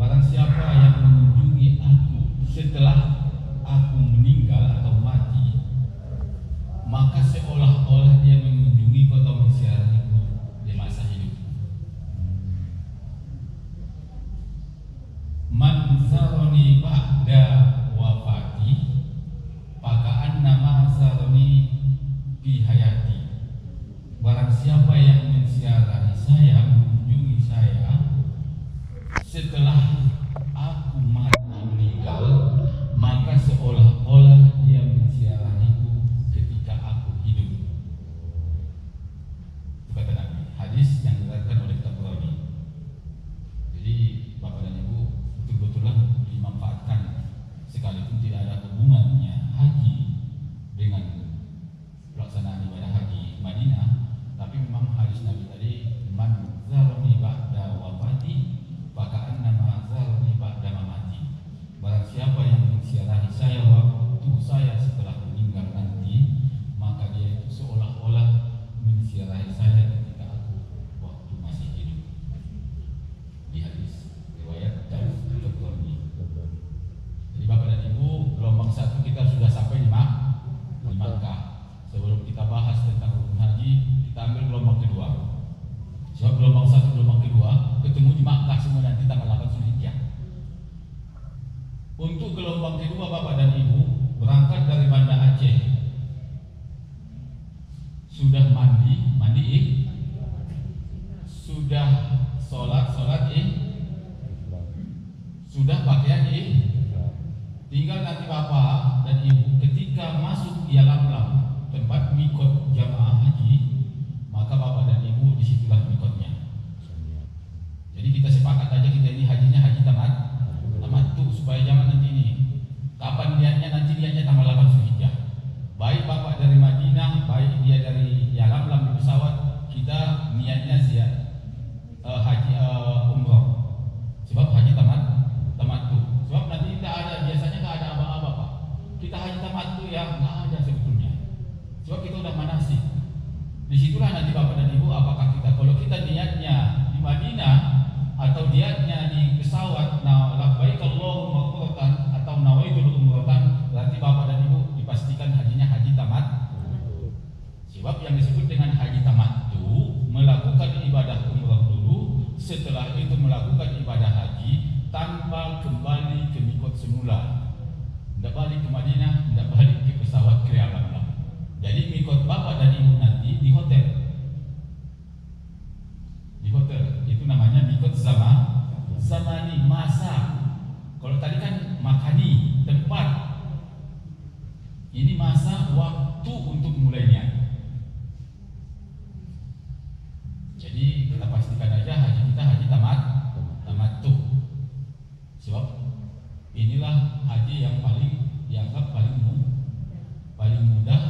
Barang siapa yang mengunjungi aku setelah aku meninggal atau mati, maka seolah-olah dia mengunjungi atau menziarahiku di masa hidupku. Man zaroni ba'da wafati paka'an nama zaroni fi hayati. Barang siapa yang menziarahi saya, mengunjungi saya setelah aku mati meninggal, maka seolah-olah dia menziarahiku ketika aku hidup. Itu kata Nabi. Hadis yang diriwayatkan oleh Tabrani. Jadi Bapak dan Ibu, betul-betullah dimanfaatkan sekalipun tidak ada hubungannya haji dengan pelaksanaan ibadah haji Madinah, tapi memang hadis Nabi tadi, man zarani ba'da wafati faka'an nama zarani ba'da mamati. Barang siapa yang menziarahi saya waktu saya setelah meninggal nanti, maka dia itu seolah-olah menziarahi saya ketika aku waktu masih hidup. Di hadis riwayat Tabrani. Jadi Bapak dan Ibu, gelombang 1 kita sudah sampai di Makkah. Sebelum kita bahas tentang rukun haji, kita ambil gelombang kedua. Sebab gelombang 1, gelombang kedua ketemu di Makkah semua nanti tanggal 8 Zulhijjah. Untuk gelombang kedua Bapak dan Ibu berangkat dari Banda Aceh. Sudah mandi sudah sholat sudah pakaian tinggal nanti Bapak dan Ibu ketika masuk Yalamlam, tempat mikot jamaah haji, maka Bapak dan Ibu disitulah mikotnya. Jadi kita sepakat aja kita ini hajinya haji tamat tuh, supaya jangan nanti ini kapan niatnya tanggal 8 Zulhijjah. Baik Bapak dari Madinah, baik dia dari Yalamlam di pesawat, kita niatnya haji umroh. Sebab haji tamat tuh. Sebab nanti tidak ada, biasanya nggak ada apa-apa Pak. Kita haji tamat tuh ya nggak ada sebetulnya. Sebab kita udah manasik. Disitulah nanti Bapak dan Ibu apakah kita, kalau kita niatnya di Madinah atau niatnya di pesawat, labbaik Allahumma umratan atau nawaitul umratan, berarti Bapak dan Ibu dipastikan hajinya haji tamat. Sebab yang disebut dengan haji tamat itu melakukan ibadah umrah dulu, setelah itu melakukan ibadah haji tanpa kembali ke mikot semula. Tidak balik ke Madinah, tidak balik ke pesawat ke Yalamlam. Jadi mikot Bapak dan Ibu nanti di hotel. Di hotel itu namanya mikot zamani, masa. Kalau tadi kan makani, tempat. Ini masa waktu untuk mulainya. Jadi kita pastikan aja haji kita haji tamat tuh. Sebab inilah haji yang dianggap paling mudah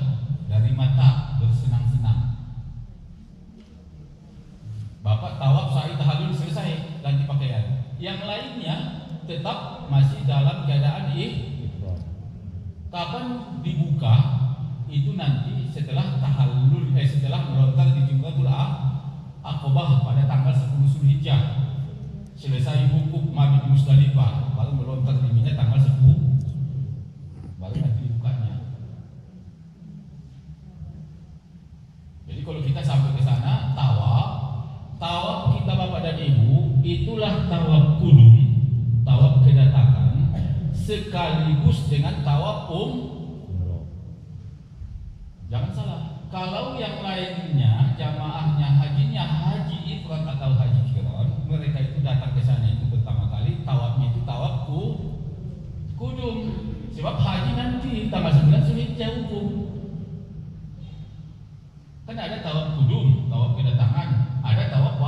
dari mata bersenang-senang. Bapak tawaf sa'i tahallul selesai, ganti pakaian. Yang lainnya tetap masih dalam keadaan kapan dibuka itu nanti setelah tahallul, setelah melontar di Jumratul Aqobah pada tanggal 10 Zulhijjah. Selesai wukuf mabit Musdalifah, baru melontar di Mina tanggal 10. Baru nanti dibukanya. itulah tawaf kudum, tawaf kedatangan sekaligus dengan tawaf Jangan salah. Kalau yang lainnya jamaahnya hajinya haji ifrad atau haji qiran, mereka itu datang ke sana itu pertama kali tawafnya itu tawaf kudum. Sebab haji nanti tanggal 9 Zulhijjah hukum. Kan ada tawaf kudum, tawaf kedatangan, ada tawaf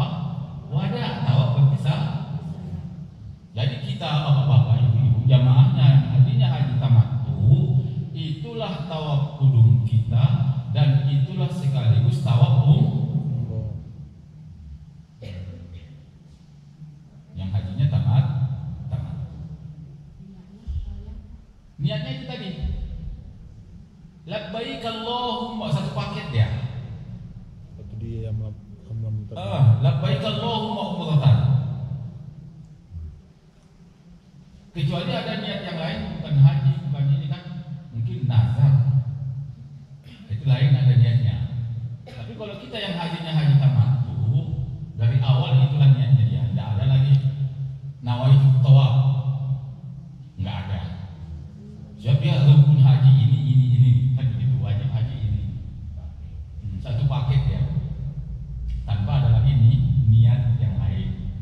wada, tawaf berpisah. Jadi kita bapak-bapak, ibu-ibu, jamaahnya yang hajinya haji tamattu, itulah tawaf kudum kita dan itulah sekaligus tawaf yang hajinya tamat. Niatnya itu tadi. Labbaik Allahumma, satu paket ya. Itu dia yang Labbaik Allahumma umratan. Kecuali ada niat yang lain, bukan haji, bukan ini kan, mungkin nazar. Itu lain ada niatnya. Tapi kalau kita yang hajinya haji tamattu, dari awal itulah niatnya dia. Tidak ada lagi nawaitu tawaf. Enggak ada. Siapa ya rukun haji ini kan begitu, wajib haji ini. Satu paket ya. Tanpa ada lagi niat yang lain.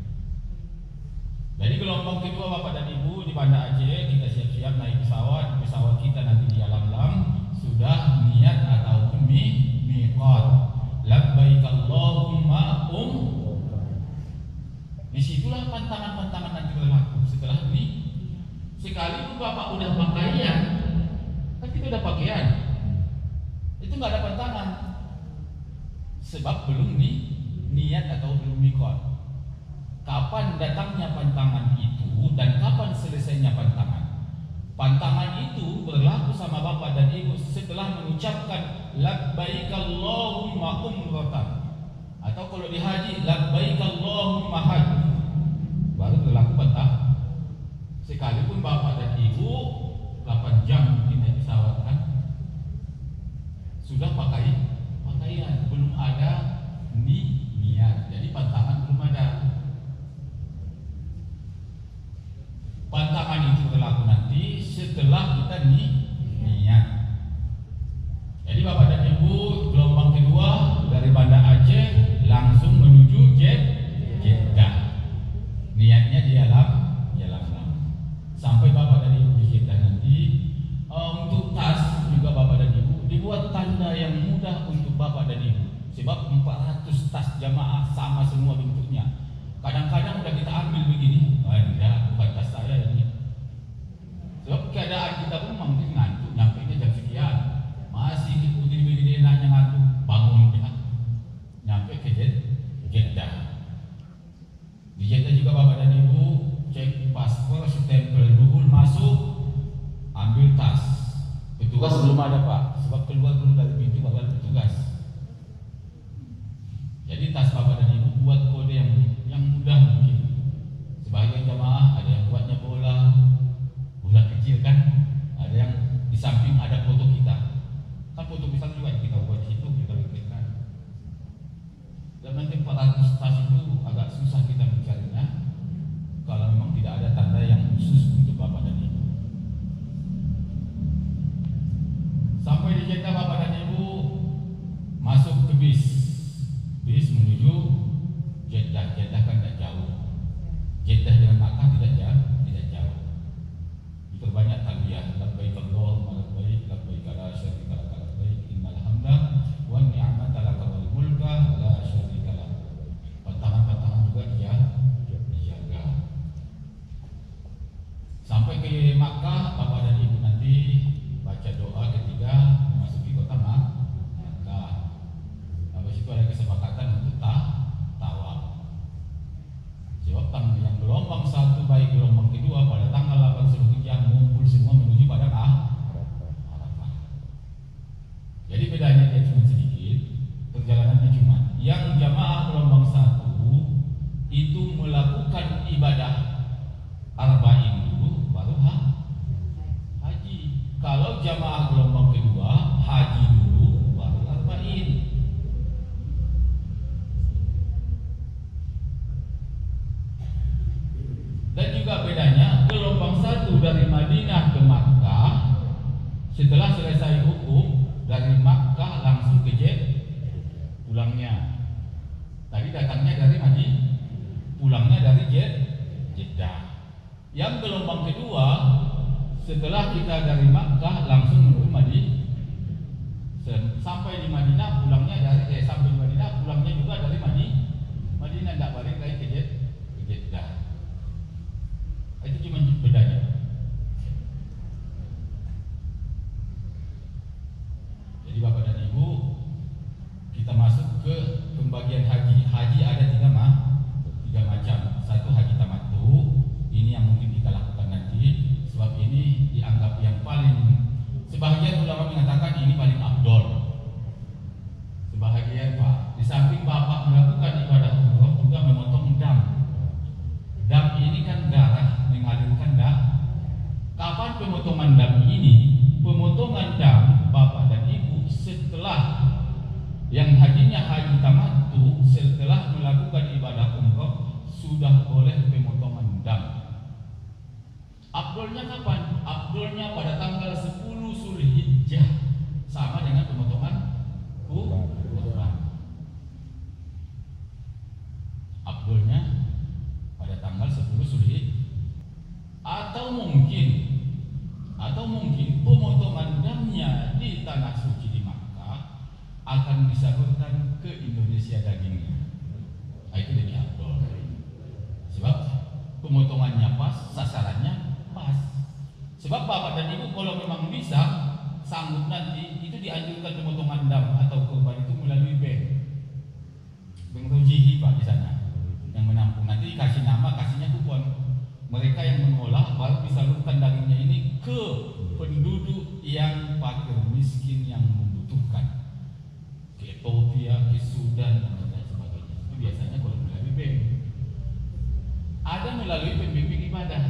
Jadi gelombang kedua Bapak dan Ibu di Banda Aceh, kita siap-siap naik pesawat. Pesawat kita nanti di alam-alam sudah niat ataupun miqat. Labbaik Allahumma Disitulah pantangan-pantangan nanti berlaku. Setelah ini, sekalipun Bapak udah pakaian, kan kita udah pakaian, itu nggak ada pantangan, sebab belum niat atau belum miqat. Kapan datangnya pantangan itu dan kapan selesainya pantangan? Pantangan itu berlaku sama Bapak dan Ibu setelah mengucapkan labbaik Allahumma umratan, atau kalau di haji labbaik Allahumma hajj, baru berlaku pantangan. Sekalipun Bapak dan Ibu 8 jam mungkin naik pesawat kan, sudah pakaian, belum ada niat, jadi pantangan belum ada. Pantangan itu berlaku nanti setelah kita niat. Jadi Bapak dan Ibu, gelombang kedua dari Banda Aceh langsung menuju Jeddah. Niatnya di alam sampai Bapak dan Ibu di Jeddah nanti. Untuk tas juga Bapak dan Ibu dibuat tanda yang mudah untuk Bapak dan Ibu, sebab 400 tas jamaah sama semua bentuknya. Kadang-kadang udah kita ambil begini, enggak, bukan tas saya ini. Sebab keadaan kita pun mungkin ngantuk, nyampe jam sekian, masih begini nanya ngantuk, bangun ya, nyampe ke Jeddah. Di Jeddah juga Bapak dan Ibu cek paspor, stempel duhul masuk, ambil tas. Petugas belum ada Pak, sebab keluar dulu dari pintu baru ada petugas. Jadi tas Bapak dan Ibu buat kode yang mudah mungkin. Sebagian jamaah ada yang buatnya bola kecil kan, ada yang di samping ada foto kita. Kan foto besar juga kita buat situ, kita letakkan. Dan nanti 400 tas itu agak susah kita mencarinya kalau memang tidak ada tanda yang khusus untuk Bapak dan Ibu. Sampai di Jeddah Bapak dan Ibu masuk ke bis menuju Jeddah. Jeddah kan tidak jauh. Jeddah dengan Makkah tidak jauh. Diperbanyak talbiyah, labbaik Allahumma labbaik, labbaik la syarika lak labbaik, innal hamda wan ni'mata lak wal mulka la syarika lak. Pantangan-pantangan juga dijaga. Sampai ke Makkah, Bapak dan Ibu nanti baca doa ketiga memasuki kota Makkah. Habis itu ada kesepakatan untuk tawaf. Sebab yang gelombang 1 baik gelombang kedua pada tanggal 8 Zulhijjah ngumpul semua menuju pada Arafah. Jadi bedanya dia cuma sedikit, perjalanannya cuma yang jamaah gelombang 1 itu melakukan ibadah arba'in dulu baru haji. Kalau jamaah gelombang kedua haji dulu baru arba'in. Dan juga bedanya gelombang satu dari Madinah ke Makkah setelah selesai hukum dari Makkah langsung ke pulangnya. Tadi datangnya dari Madinah, pulangnya dari Jeddah. Yang gelombang kedua setelah kita dari Makkah langsung menuju Madinah. Sampai di Madinah pulangnya dari sampai di Madinah pulangnya juga dari Madinah, tidak balik lagi ke Jeddah. Itu cuma bedanya. Jadi Bapak dan Ibu, kita masuk ke pembagian haji. Haji ada tiga macam. Satu haji tamattu, ini yang mungkin kita lakukan nanti, sebab ini dianggap yang paling. Sebahagian ulama mengatakan ini paling afdol. Sebahagian di samping Bapak melakukan ibadah umroh juga memotong dam. Dam ini kan darah, mengalirkan darah. Kapan pemotongan dam ini? Pemotongan dam Bapak dan Ibu setelah yang hajinya haji tamattu, setelah melakukan ibadah umroh sudah boleh pemotongan dam. Afdolnya kapan? Afdolnya pada tanggal 10 Zulhijjah, sama dengan pemotongan kurban. Afdolnya pada tanggal 10 Zulhijjah. Atau mungkin pemotongan damnya di tanah suci di Makkah akan disalurkan ke Indonesia dagingnya. Itu lebih afdol. Sebab pemotongannya pas, sasarannya pas. Sebab Bapak dan Ibu kalau memang bisa sanggup nanti itu dianjurkan pemotongan dam atau kurban itu melalui bank rojihi Pak di sana yang menampung. Nanti dikasih nama, kasihnya kupon. Mereka yang mengolah baru disalurkan dagingnya ini ke penduduk yang fakir miskin yang membutuhkan, ke Ethiopia, ke Sudan dan lain sebagainya. Itu biasanya kalau melalui bank. Ada melalui pembimbing ibadah.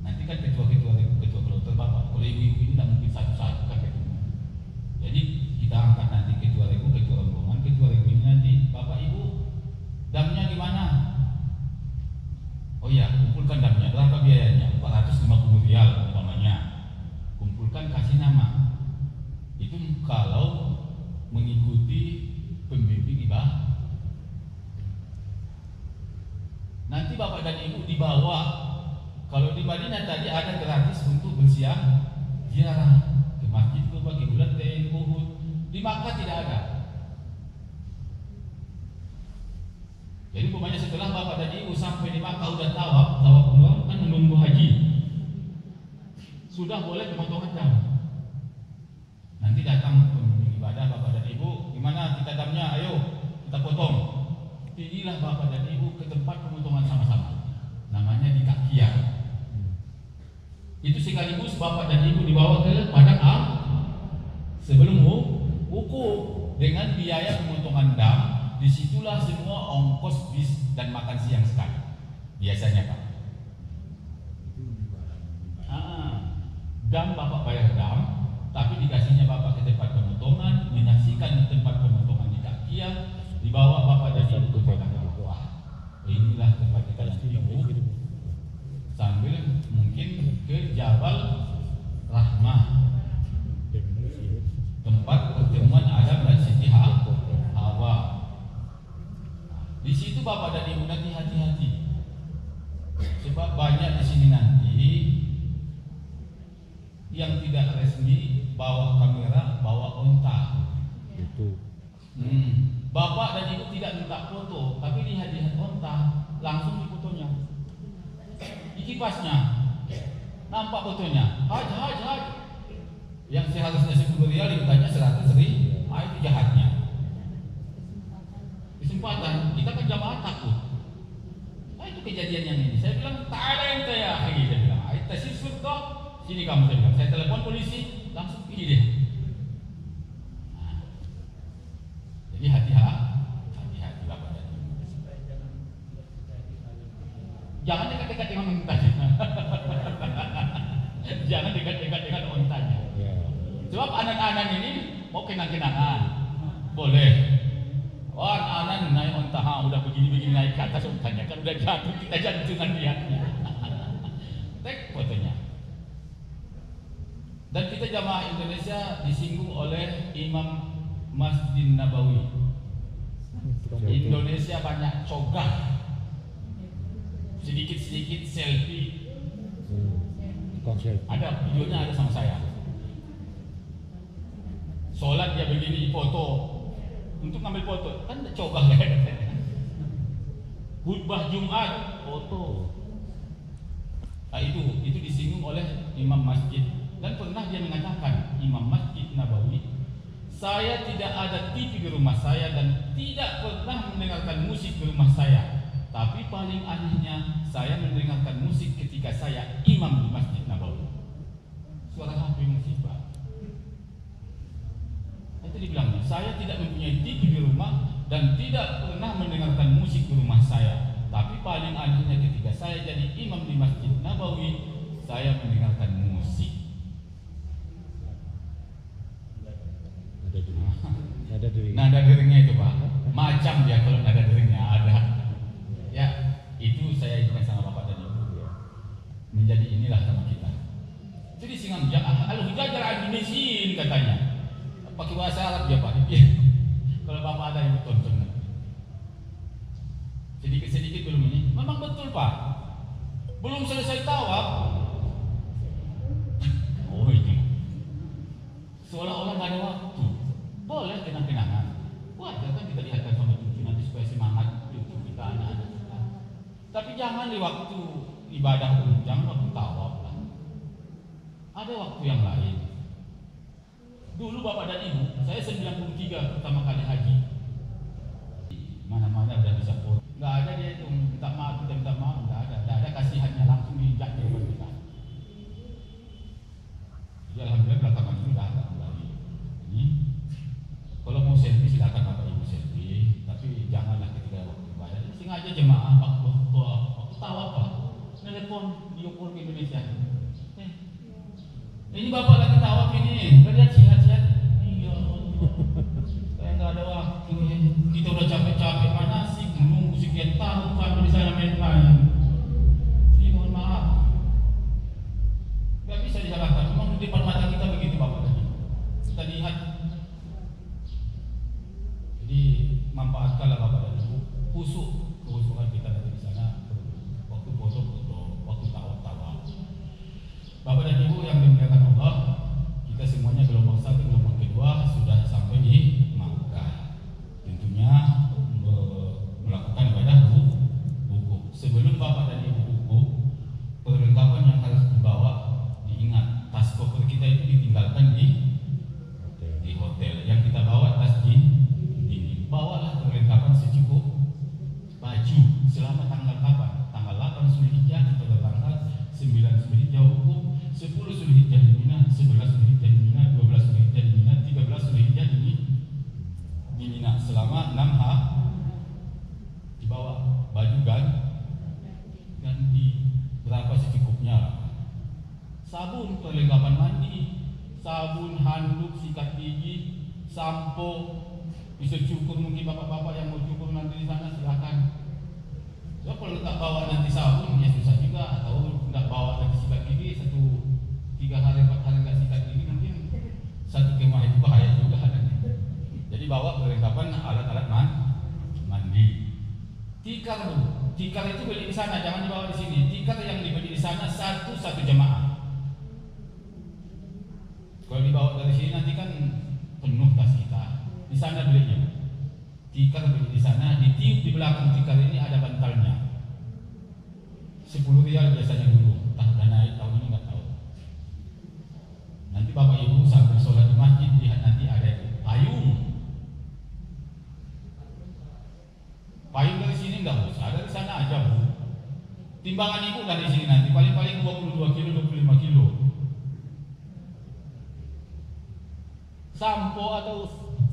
Nanti kan ketua kloter Bapak. Kalau ibu-ibu ini tidak mungkin satu-satu kan ketemu. Jadi kita angkat nanti ketua regu, ketua rombongan, ketua regu ini nanti Bapak Ibu damnya di mana? Oh iya, kumpulkan damnya. Berapa biayanya? 450 rial umpamanya. Kumpulkan, kasih nama. Itu kalau mengikuti pembimbing ibadah. Nanti Bapak dan Ibu dibawa. Kalau di Madinah tadi ada gratis untuk berziarah ke Masjid Kuba, Kiblat, Uhud. Di Makkah tidak ada. Jadi umpamanya setelah Bapak dan Ibu sampai di Makkah udah tawaf umrah kan menunggu haji. Sudah boleh pemotongan dam. Nanti datang pembimbing ibadah Bapak dan Ibu, gimana kita damnya? Ayo kita potong. Inilah Bapak dan Ibu ke tempat pemotongan sama-sama. Namanya di Kakia. Itu sekaligus Bapak dan Ibu dibawa ke padang sebelum wukuf dengan biaya pemotongan dam. Disitulah semua ongkos bis dan makan siang sekali. Biasanya Pak. Dam Bapak bayar dam, tapi dikasihnya Bapak ke tempat pemotongan, menyaksikan tempat pemotongan di Kakia, dibawa Bapak dan Ibu ke padang Arafah. Inilah tempat kita Ibu sambil mungkin ke Jabal Rahmah, tempat pertemuan Adam dan Siti Hawa. Di situ Bapak dan Ibu nanti hati-hati, sebab banyak di sini nanti yang tidak resmi bawa kamera, bawa onta. Bapak dan Ibu tidak minta foto, tapi lihat onta, langsung difotonya. Di kipasnya nampak fotonya. Haj. Yang seharusnya 10 rial dibukanya 100 rial. Itu jahatnya. Kesempatan kita kan jamaah takut. Itu kejadian yang ini. Saya bilang talent ya, saya bilang. Itu sisut kok. Sini kamu, saya bilang. Saya telepon polisi, langsung pergi dia. Jadi hati-hati Bapak dan Ibu. Jangan dekat-dekat dengan ontanya. Jangan dekat-dekat dengan ontanya. Sebab anak-anak ini mau kenang-kenangan. Boleh. Wah, anak naik onta, udah begini-begini naik ke atas urutannya, kan udah jatuh kita jantungan lihatnya. Tek fotonya. Dan kita jamaah Indonesia disinggung oleh Imam Masjid Nabawi. Indonesia banyak cogah, sedikit-sedikit selfie. Ada videonya, ada sama saya. Sholat dia begini foto, untuk ngambil foto kan cogah kan. Khutbah Jumat foto. Nah, itu disinggung oleh Imam Masjid. Dan pernah dia mengatakan, Imam Masjid Nabawi, saya tidak ada TV di rumah saya dan tidak pernah mendengarkan musik di rumah saya. Tapi paling anehnya, saya mendengarkan musik ketika saya imam di Masjid Nabawi. Suara HP musibah. Itu dibilangnya, saya tidak mempunyai TV di rumah dan tidak pernah mendengarkan musik di rumah saya. Tapi paling anehnya ketika saya jadi imam di Masjid Nabawi, saya mendengarkan musik. Nada deringnya itu Pak, macam dia kalau nada deringnya ada. Ya, itu saya ingat sama Bapak dan Ibu. Menjadi inilah sama kita. Jadi singan ya al-hujajar Indonesian katanya. Pakai bahasa Arab dia Pak. Kalau Bapak ada yang tonton. Sedikit-sedikit belum ini. Memang betul Pak. Belum selesai tawaf. Oh ini. Seolah-olah nggak ada waktu. Boleh kenang-kenangan. Wajar kan kita lihatkan sama cucu nanti supaya semangat cucu kita, anak-anak kita. Tapi jangan di waktu ibadah umum, jangan waktu tawaf lah. Ada waktu yang lain. Dulu Bapak dan Ibu, saya 93 pertama kali haji. Mana-mana udah bisa foto. Nggak ada dia itu minta maaf, kita minta maaf, nggak ada kasihannya, langsung diinjak di rumah kita. Jadi alhamdulillah belakangan ini udah ada kembali. Ini kalau mau selfie silakan Bapak Ibu selfie, tapi janganlah ketika waktu ibadah. Sengaja jemaah waktu tawaf Pak, telepon video call ke Indonesia. Ini Bapak lagi tawaf ini, lihat sihat-sihat. Iya Allah, saya nggak ada waktu. Kita udah capek-capek mana sih menunggu sekian tahun sampai di sana main-main. Jadi mohon maaf, nggak bisa disalahkan. Memang di depan mata kita begitu Bapak tadi. Kita lihat. Jadi manfaatkanlah Bapak dan Ibu, kehusukan kita dari di sana, waktu foto-foto, waktu tawaf-tawaf. Bapak dan Ibu yang dimuliakan Allah, kita semuanya gelombang satu, gelombang kedua sudah sampai di Makkah. Tentunya melakukan ibadah wukuf. Sebelum Bapak dan Ibu wukuf, perlengkapan yang harus dibawa, diingat tas koper kita itu ditinggalkan di hotel. Yang kita bawa tas bawalah perlengkapan secukup baju selama tanggal kapan? Tanggal 8 Zulhijjah atau tanggal 9 Zulhijjah wukuf, 10 Zulhijjah di Mina, 11 Zulhijjah di Mina, 12 Zulhijjah di Mina, 13 Zulhijjah di Mina. Selama 6 hari dibawa baju ganti berapa secukupnya. Sabun, perlengkapan mandi, sabun, handuk, sikat gigi, sampo. Bisa cukur, mungkin bapak-bapak yang mau cukur nanti di sana silakan. So, kalau tak bawa nanti sabun ya susah juga, atau tidak bawa nanti sikat gigi 3 hari 4 hari nggak sikat gigi mungkin satu kemah itu bahaya juga adanya. Jadi bawa perlengkapan alat-alat mandi. Tikar dulu, tikar itu beli di sana, jangan dibawa di sini. Tikar yang dibeli di sana satu jemaah. Kalau dibawa dari sini nanti kan penuh tas kita. Di sana belinya, tikar beli di sana, ditiup di belakang tikar ini ada bantalnya. 10 rial biasanya dulu, entah naik tahun ini nggak tahu. Nanti Bapak Ibu sambil sholat di masjid lihat nanti ada payung. Payung dari sini nggak usah, dari sana aja Bu. Timbangan Ibu dari sini nanti paling-paling 22 kilo, 25 kilo.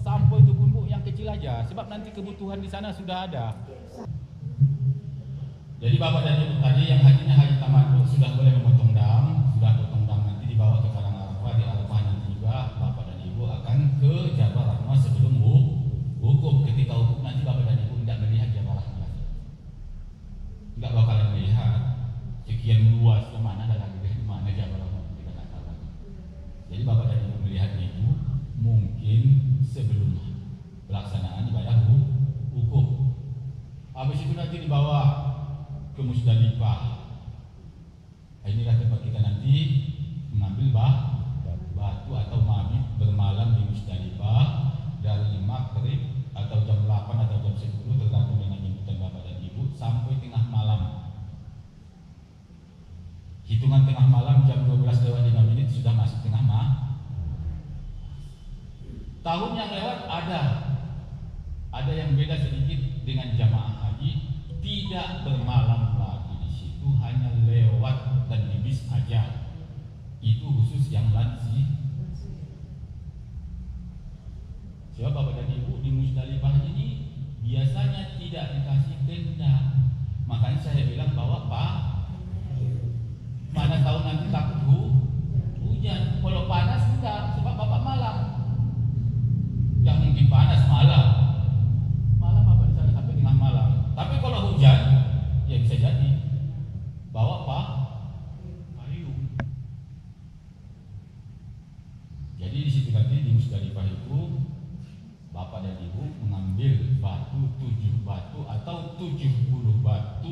Sampo itu pun Bu yang kecil aja, sebab nanti kebutuhan di sana sudah ada. Jadi Bapak dan Ibu tadi yang hajinya haji tamattu sudah boleh memotong dam, sudah potong dam nanti dibawa ke Padang Arafah. Di Arafah nanti juga Bapak dan Ibu akan ke Jabal Rahmah sebelum wukuf. Ketika wukuf nanti Bapak dan Ibu tidak melihat Jabal Rahmah lagi. Habis itu nanti dibawa ke Musdalifah. Inilah tempat kita nanti mengambil batu atau mabit bermalam di Musdalifah dari maghrib atau jam 8 atau jam 10 tergantung dengan jemputan bapak dan ibu sampai tengah malam. Hitungan tengah malam jam 12:05 sudah masuk tengah malam. Tahun yang lewat ada yang beda sedikit dengan jamaah haji, tidak bermalam lagi di situ, hanya lewat dan di bis aja. Itu khusus yang lansia. Sebab bapak dan ibu di Musdalifah ini biasanya tidak dikasih tenda. Makanya saya bilang bahwa Pak, mana tahu nanti takut hujan. Kalau panas enggak, sebab bapak malam. Yang mungkin panas malam bapak di sana sampai tengah malam. Tapi kalau hujan, ya bisa jadi bawa payung. Jadi di situ nanti di Musdalifah itu bapak dan ibu mengambil batu 7 batu atau 70 batu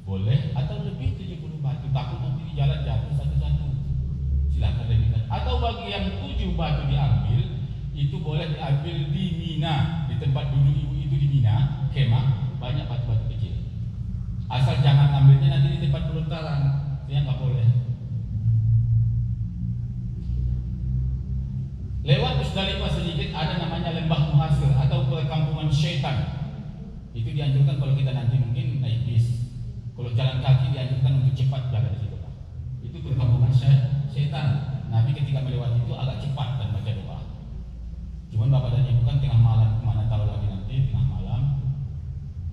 boleh, atau lebih 70 batu. Takut nanti di jalan jatuh satu-satu, silakan lebihkan. Atau bagi yang 7 batu diambil, itu boleh diambil di Mina, di tempat dulu ibu itu di Mina, kemah, banyak batu-batu kecil. Asal jangan ambilnya nanti di tempat pelontaran, yang nggak boleh. Lewat Musdalifah sedikit ada namanya lembah Muhasir atau perkampungan syaitan. Itu dianjurkan kalau kita nanti mungkin naik bis. Kalau jalan kaki dianjurkan untuk cepat jalan di situ, Pak. Itu perkampungan syaitan. Nabi ketika melewati itu agak cepat dan baca doa. Cuman bapak dan ibu kan tengah malam, kemana tahu lagi nanti tengah malam.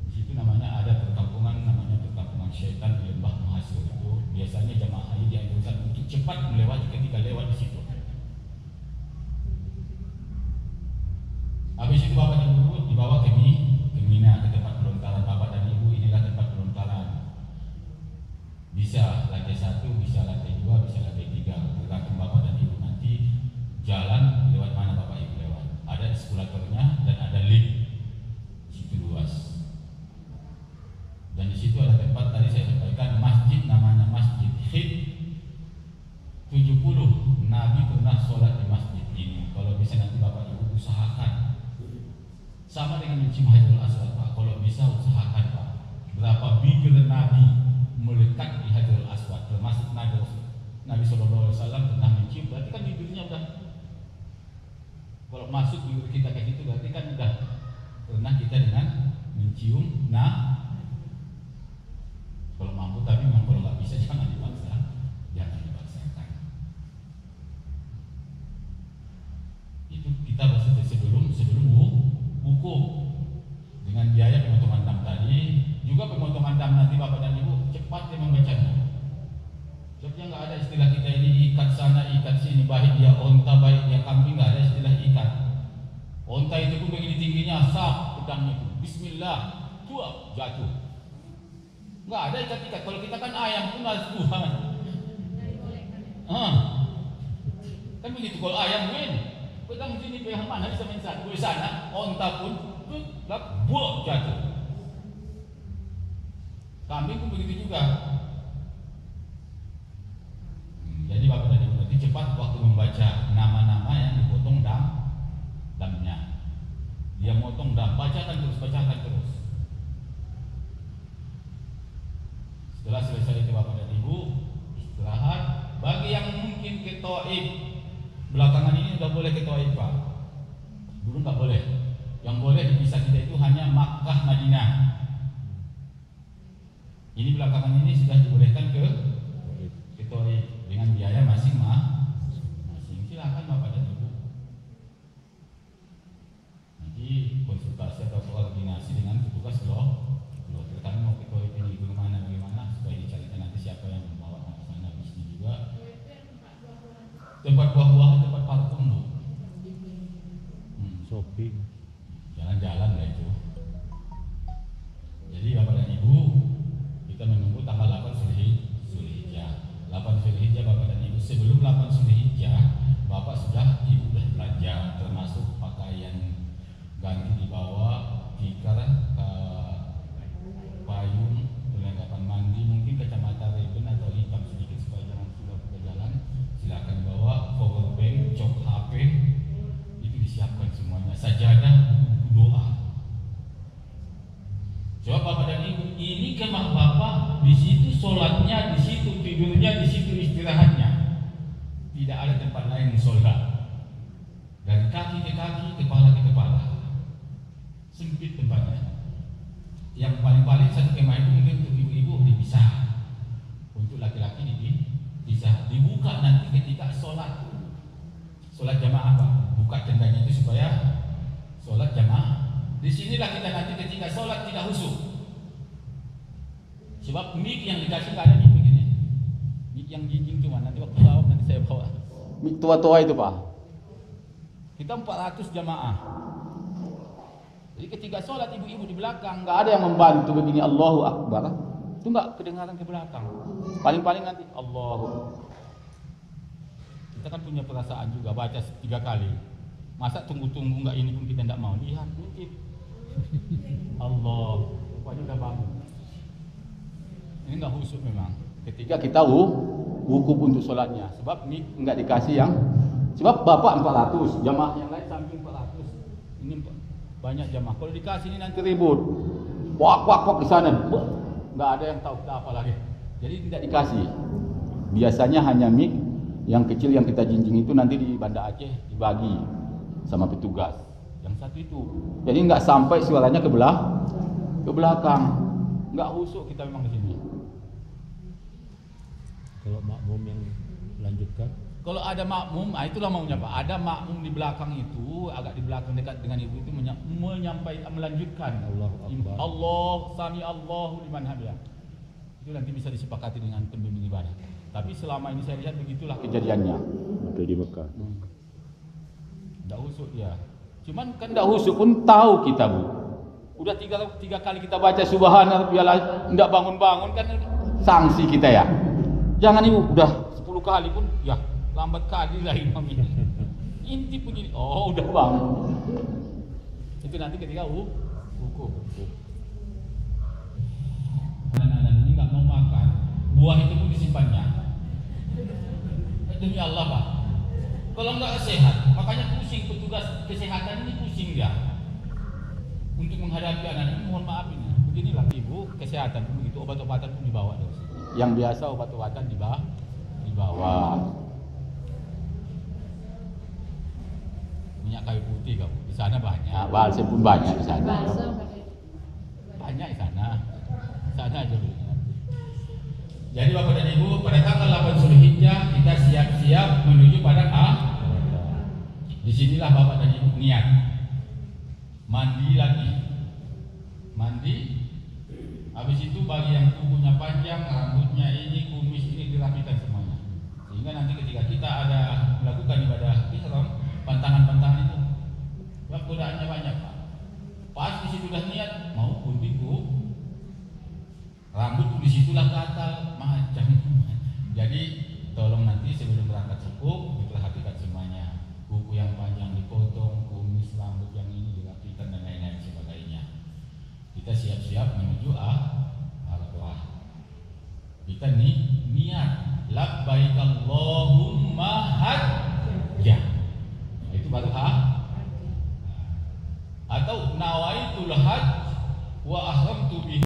Di situ namanya ada perkampungan, namanya perkampungan syaitan di lembah Muhasir itu. Biasanya jamaah haji dianjurkan untuk cepat melewati ketika lewat di situ. Habis itu bapak dan ibu dibawa ke Mina, ke tempat pelontaran. Bapak dan ibu, inilah tempat pelontaran. Bisa lantai 1, bisa lantai 2, bisa lantai 3, tergantung bapak dan ibu nanti jalan lewat mana bapak ibu lewat. Ada eskalatornya dan ada lift. Di situ luas. Dan di situ ada tempat tadi saya sampaikan masjid, namanya Masjid Hid. 70 Nabi pernah sholat di masjid ini. Kalau bisa nanti bapak ibu usahakan. Sama dengan mencium Hajarul Aswad, Pak. Kalau bisa usahakan, Pak. Berapa bibir Nabi melekat di Hajarul Aswad, termasuk Nabi SAW pernah mencium. Berarti kan bibirnya udah, kalau masuk bibir kita kayak gitu, berarti kan udah pernah kita dengan mencium. Nah, kalau mampu, tapi memang kalau nggak bisa jangan dipaksa, jangan dipaksakan. Itu kita bahas sebelum hukum dengan biaya pemotongan dam tadi, juga pemotongan dam nanti bapak dan ibu cepat dia membacanya. Sebabnya nggak ada istilah kita ini ikat sana ikat sini, baik dia onta baik dia kambing, nggak ada istilah ikat. Onta itu pun begini tingginya, sah pedangnya itu, Bismillah, buah jatuh. Nggak ada ikat-ikat. Kalau kita kan ayam pun harus Tuhan. Kan begitu kalau ayam win. Pedang sini pegang mana bisa main sana, boleh sana, onta pun buah jatuh. Kambing pun begitu juga. Jadi bapak dan ibu nanti cepat waktu membaca nama-nama yang dipotong damnya. Dia motong dam, bacakan terus. Setelah selesai itu bapak dan ibu istirahat. Bagi yang mungkin ke Taif, belakangan ini sudah boleh ke Taif, Pak. Dulu nggak boleh. Yang boleh di visa kita itu hanya Makkah, Madinah. Ini belakangan ini sudah dibolehkan ke Taif dengan biaya masing-masing. Silakan bapak dan ibu. Nanti konsultasi atau koordinasi dengan petugas kalau kami mau ke Taif ini bagaimana supaya dicarikan nanti siapa yang membawa ke sana bisnis juga. Tempat buah-buahan, tempat parfum loh. Shopping. Jalan-jalan lah itu. Jadi bapak dan ibu, kita menunggu tanggal 8 Zulhijjah. 8 Zulhijjah bapak dan ibu. Sebelum 8 Zulhijjah, bapak sudah ibu sudah belanja, termasuk pakaian ganti dibawa, tikar, ini kemah bapak, di situ sholatnya, di situ tidurnya, di situ istirahatnya. Tidak ada tempat lain sholat. Dari kaki ke kaki, kepala ke kepala. Sempit tempatnya. Yang paling-paling satu kemah itu mungkin untuk ibu-ibu dipisah, untuk laki-laki dipisah. Dibuka nanti ketika sholat jamaah apa? Buka tendanya itu supaya sholat jamaah. Disinilah kita nanti ketika sholat tidak khusyuk. Sebab mic yang dikasih nggak ada mic begini. Mic yang jinjing cuma nanti waktu jawab nanti saya bawa. Mic tua-tua itu Pak. Kita 400 jamaah. Jadi ketika sholat ibu-ibu di belakang nggak ada yang membantu begini Allahu Akbar. Itu nggak kedengaran ke belakang. Paling-paling nanti Allahu. Kita kan punya perasaan juga baca 3 kali. Masa tunggu-tunggu nggak ini pun kita tidak mau lihat mungkin. Allah, rupanya udah bangun. Ini nggak khusyuk memang. Ketika kita wukuf untuk sholatnya, sebab ini nggak dikasih yang. Sebab bapak 400, jamaah yang lain samping 400. Ini banyak jamaah. Kalau dikasih ini nanti ribut. Wak di sana. Nggak ada yang tahu kita apa lagi. Jadi tidak dikasih. Biasanya hanya mic yang kecil yang kita jinjing itu nanti di Banda Aceh dibagi sama petugas. Yang satu itu. Jadi nggak sampai suaranya ke belakang. Nggak khusyuk kita memang di sini. Kalau makmum yang lanjutkan? Kalau ada makmum, itulah maunya Pak. Ada makmum di belakang itu, agak di belakang dekat dengan ibu itu melanjutkan. Allahu Akbar. Allah, sami Allahu liman hamidah. Itu nanti bisa disepakati dengan pembimbing ibadah. Tapi selama ini saya lihat begitulah kejadiannya. Itu di Mekah. Tidak khusyuk ya. Cuman kan tidak khusyuk pun tahu kita Bu. Udah tiga kali kita baca subhanallah, tidak bangun-bangun kan sanksi kita ya. Jangan ibu udah 10 kali pun ya lambat kali lah imam ini. Inti begini, oh udah bangun. Itu nanti ketika hukum. Anak-anak ini nggak mau makan, buah itu pun disimpannya. Demi Allah Pak. Kalau nggak sehat, makanya pusing petugas kesehatan ini pusing dia. Untuk menghadapi anak ini mohon maaf ini. Beginilah ibu kesehatan pun begitu, obat-obatan pun dibawa dari sini. Yang biasa obat-obatan dibawa. Minyak kayu putih kamu di sana banyak, balsem pun banyak di sana. Banyak di sana. Sana aja belinya. Jadi Bapak dan Ibu, pada tanggal 8 Zulhijjah kita siap-siap menuju pada disinilah Bapak dan Ibu niat mandi lagi, habis itu bagi yang kukunya panjang, rambutnya ini, kumis ini dirapikan semuanya, sehingga nanti ketika kita ada melakukan ibadah ihram, pantangan-pantangan itu godaannya banyak Pak. Pas di situ udah niat mau gunting rambut disitulah gatal macam. Jadi tolong nanti sebelum berangkat subuh diperhatikan semuanya. Kuku yang panjang dipotong, kumis rambut yang ini dirapikan dan lain-lain sebagainya. Kita siap-siap menuju Arafah. Kita niat labbaik Allahumma hajjah. Itu baru atau nawaitul hajj wa ahramtu bihi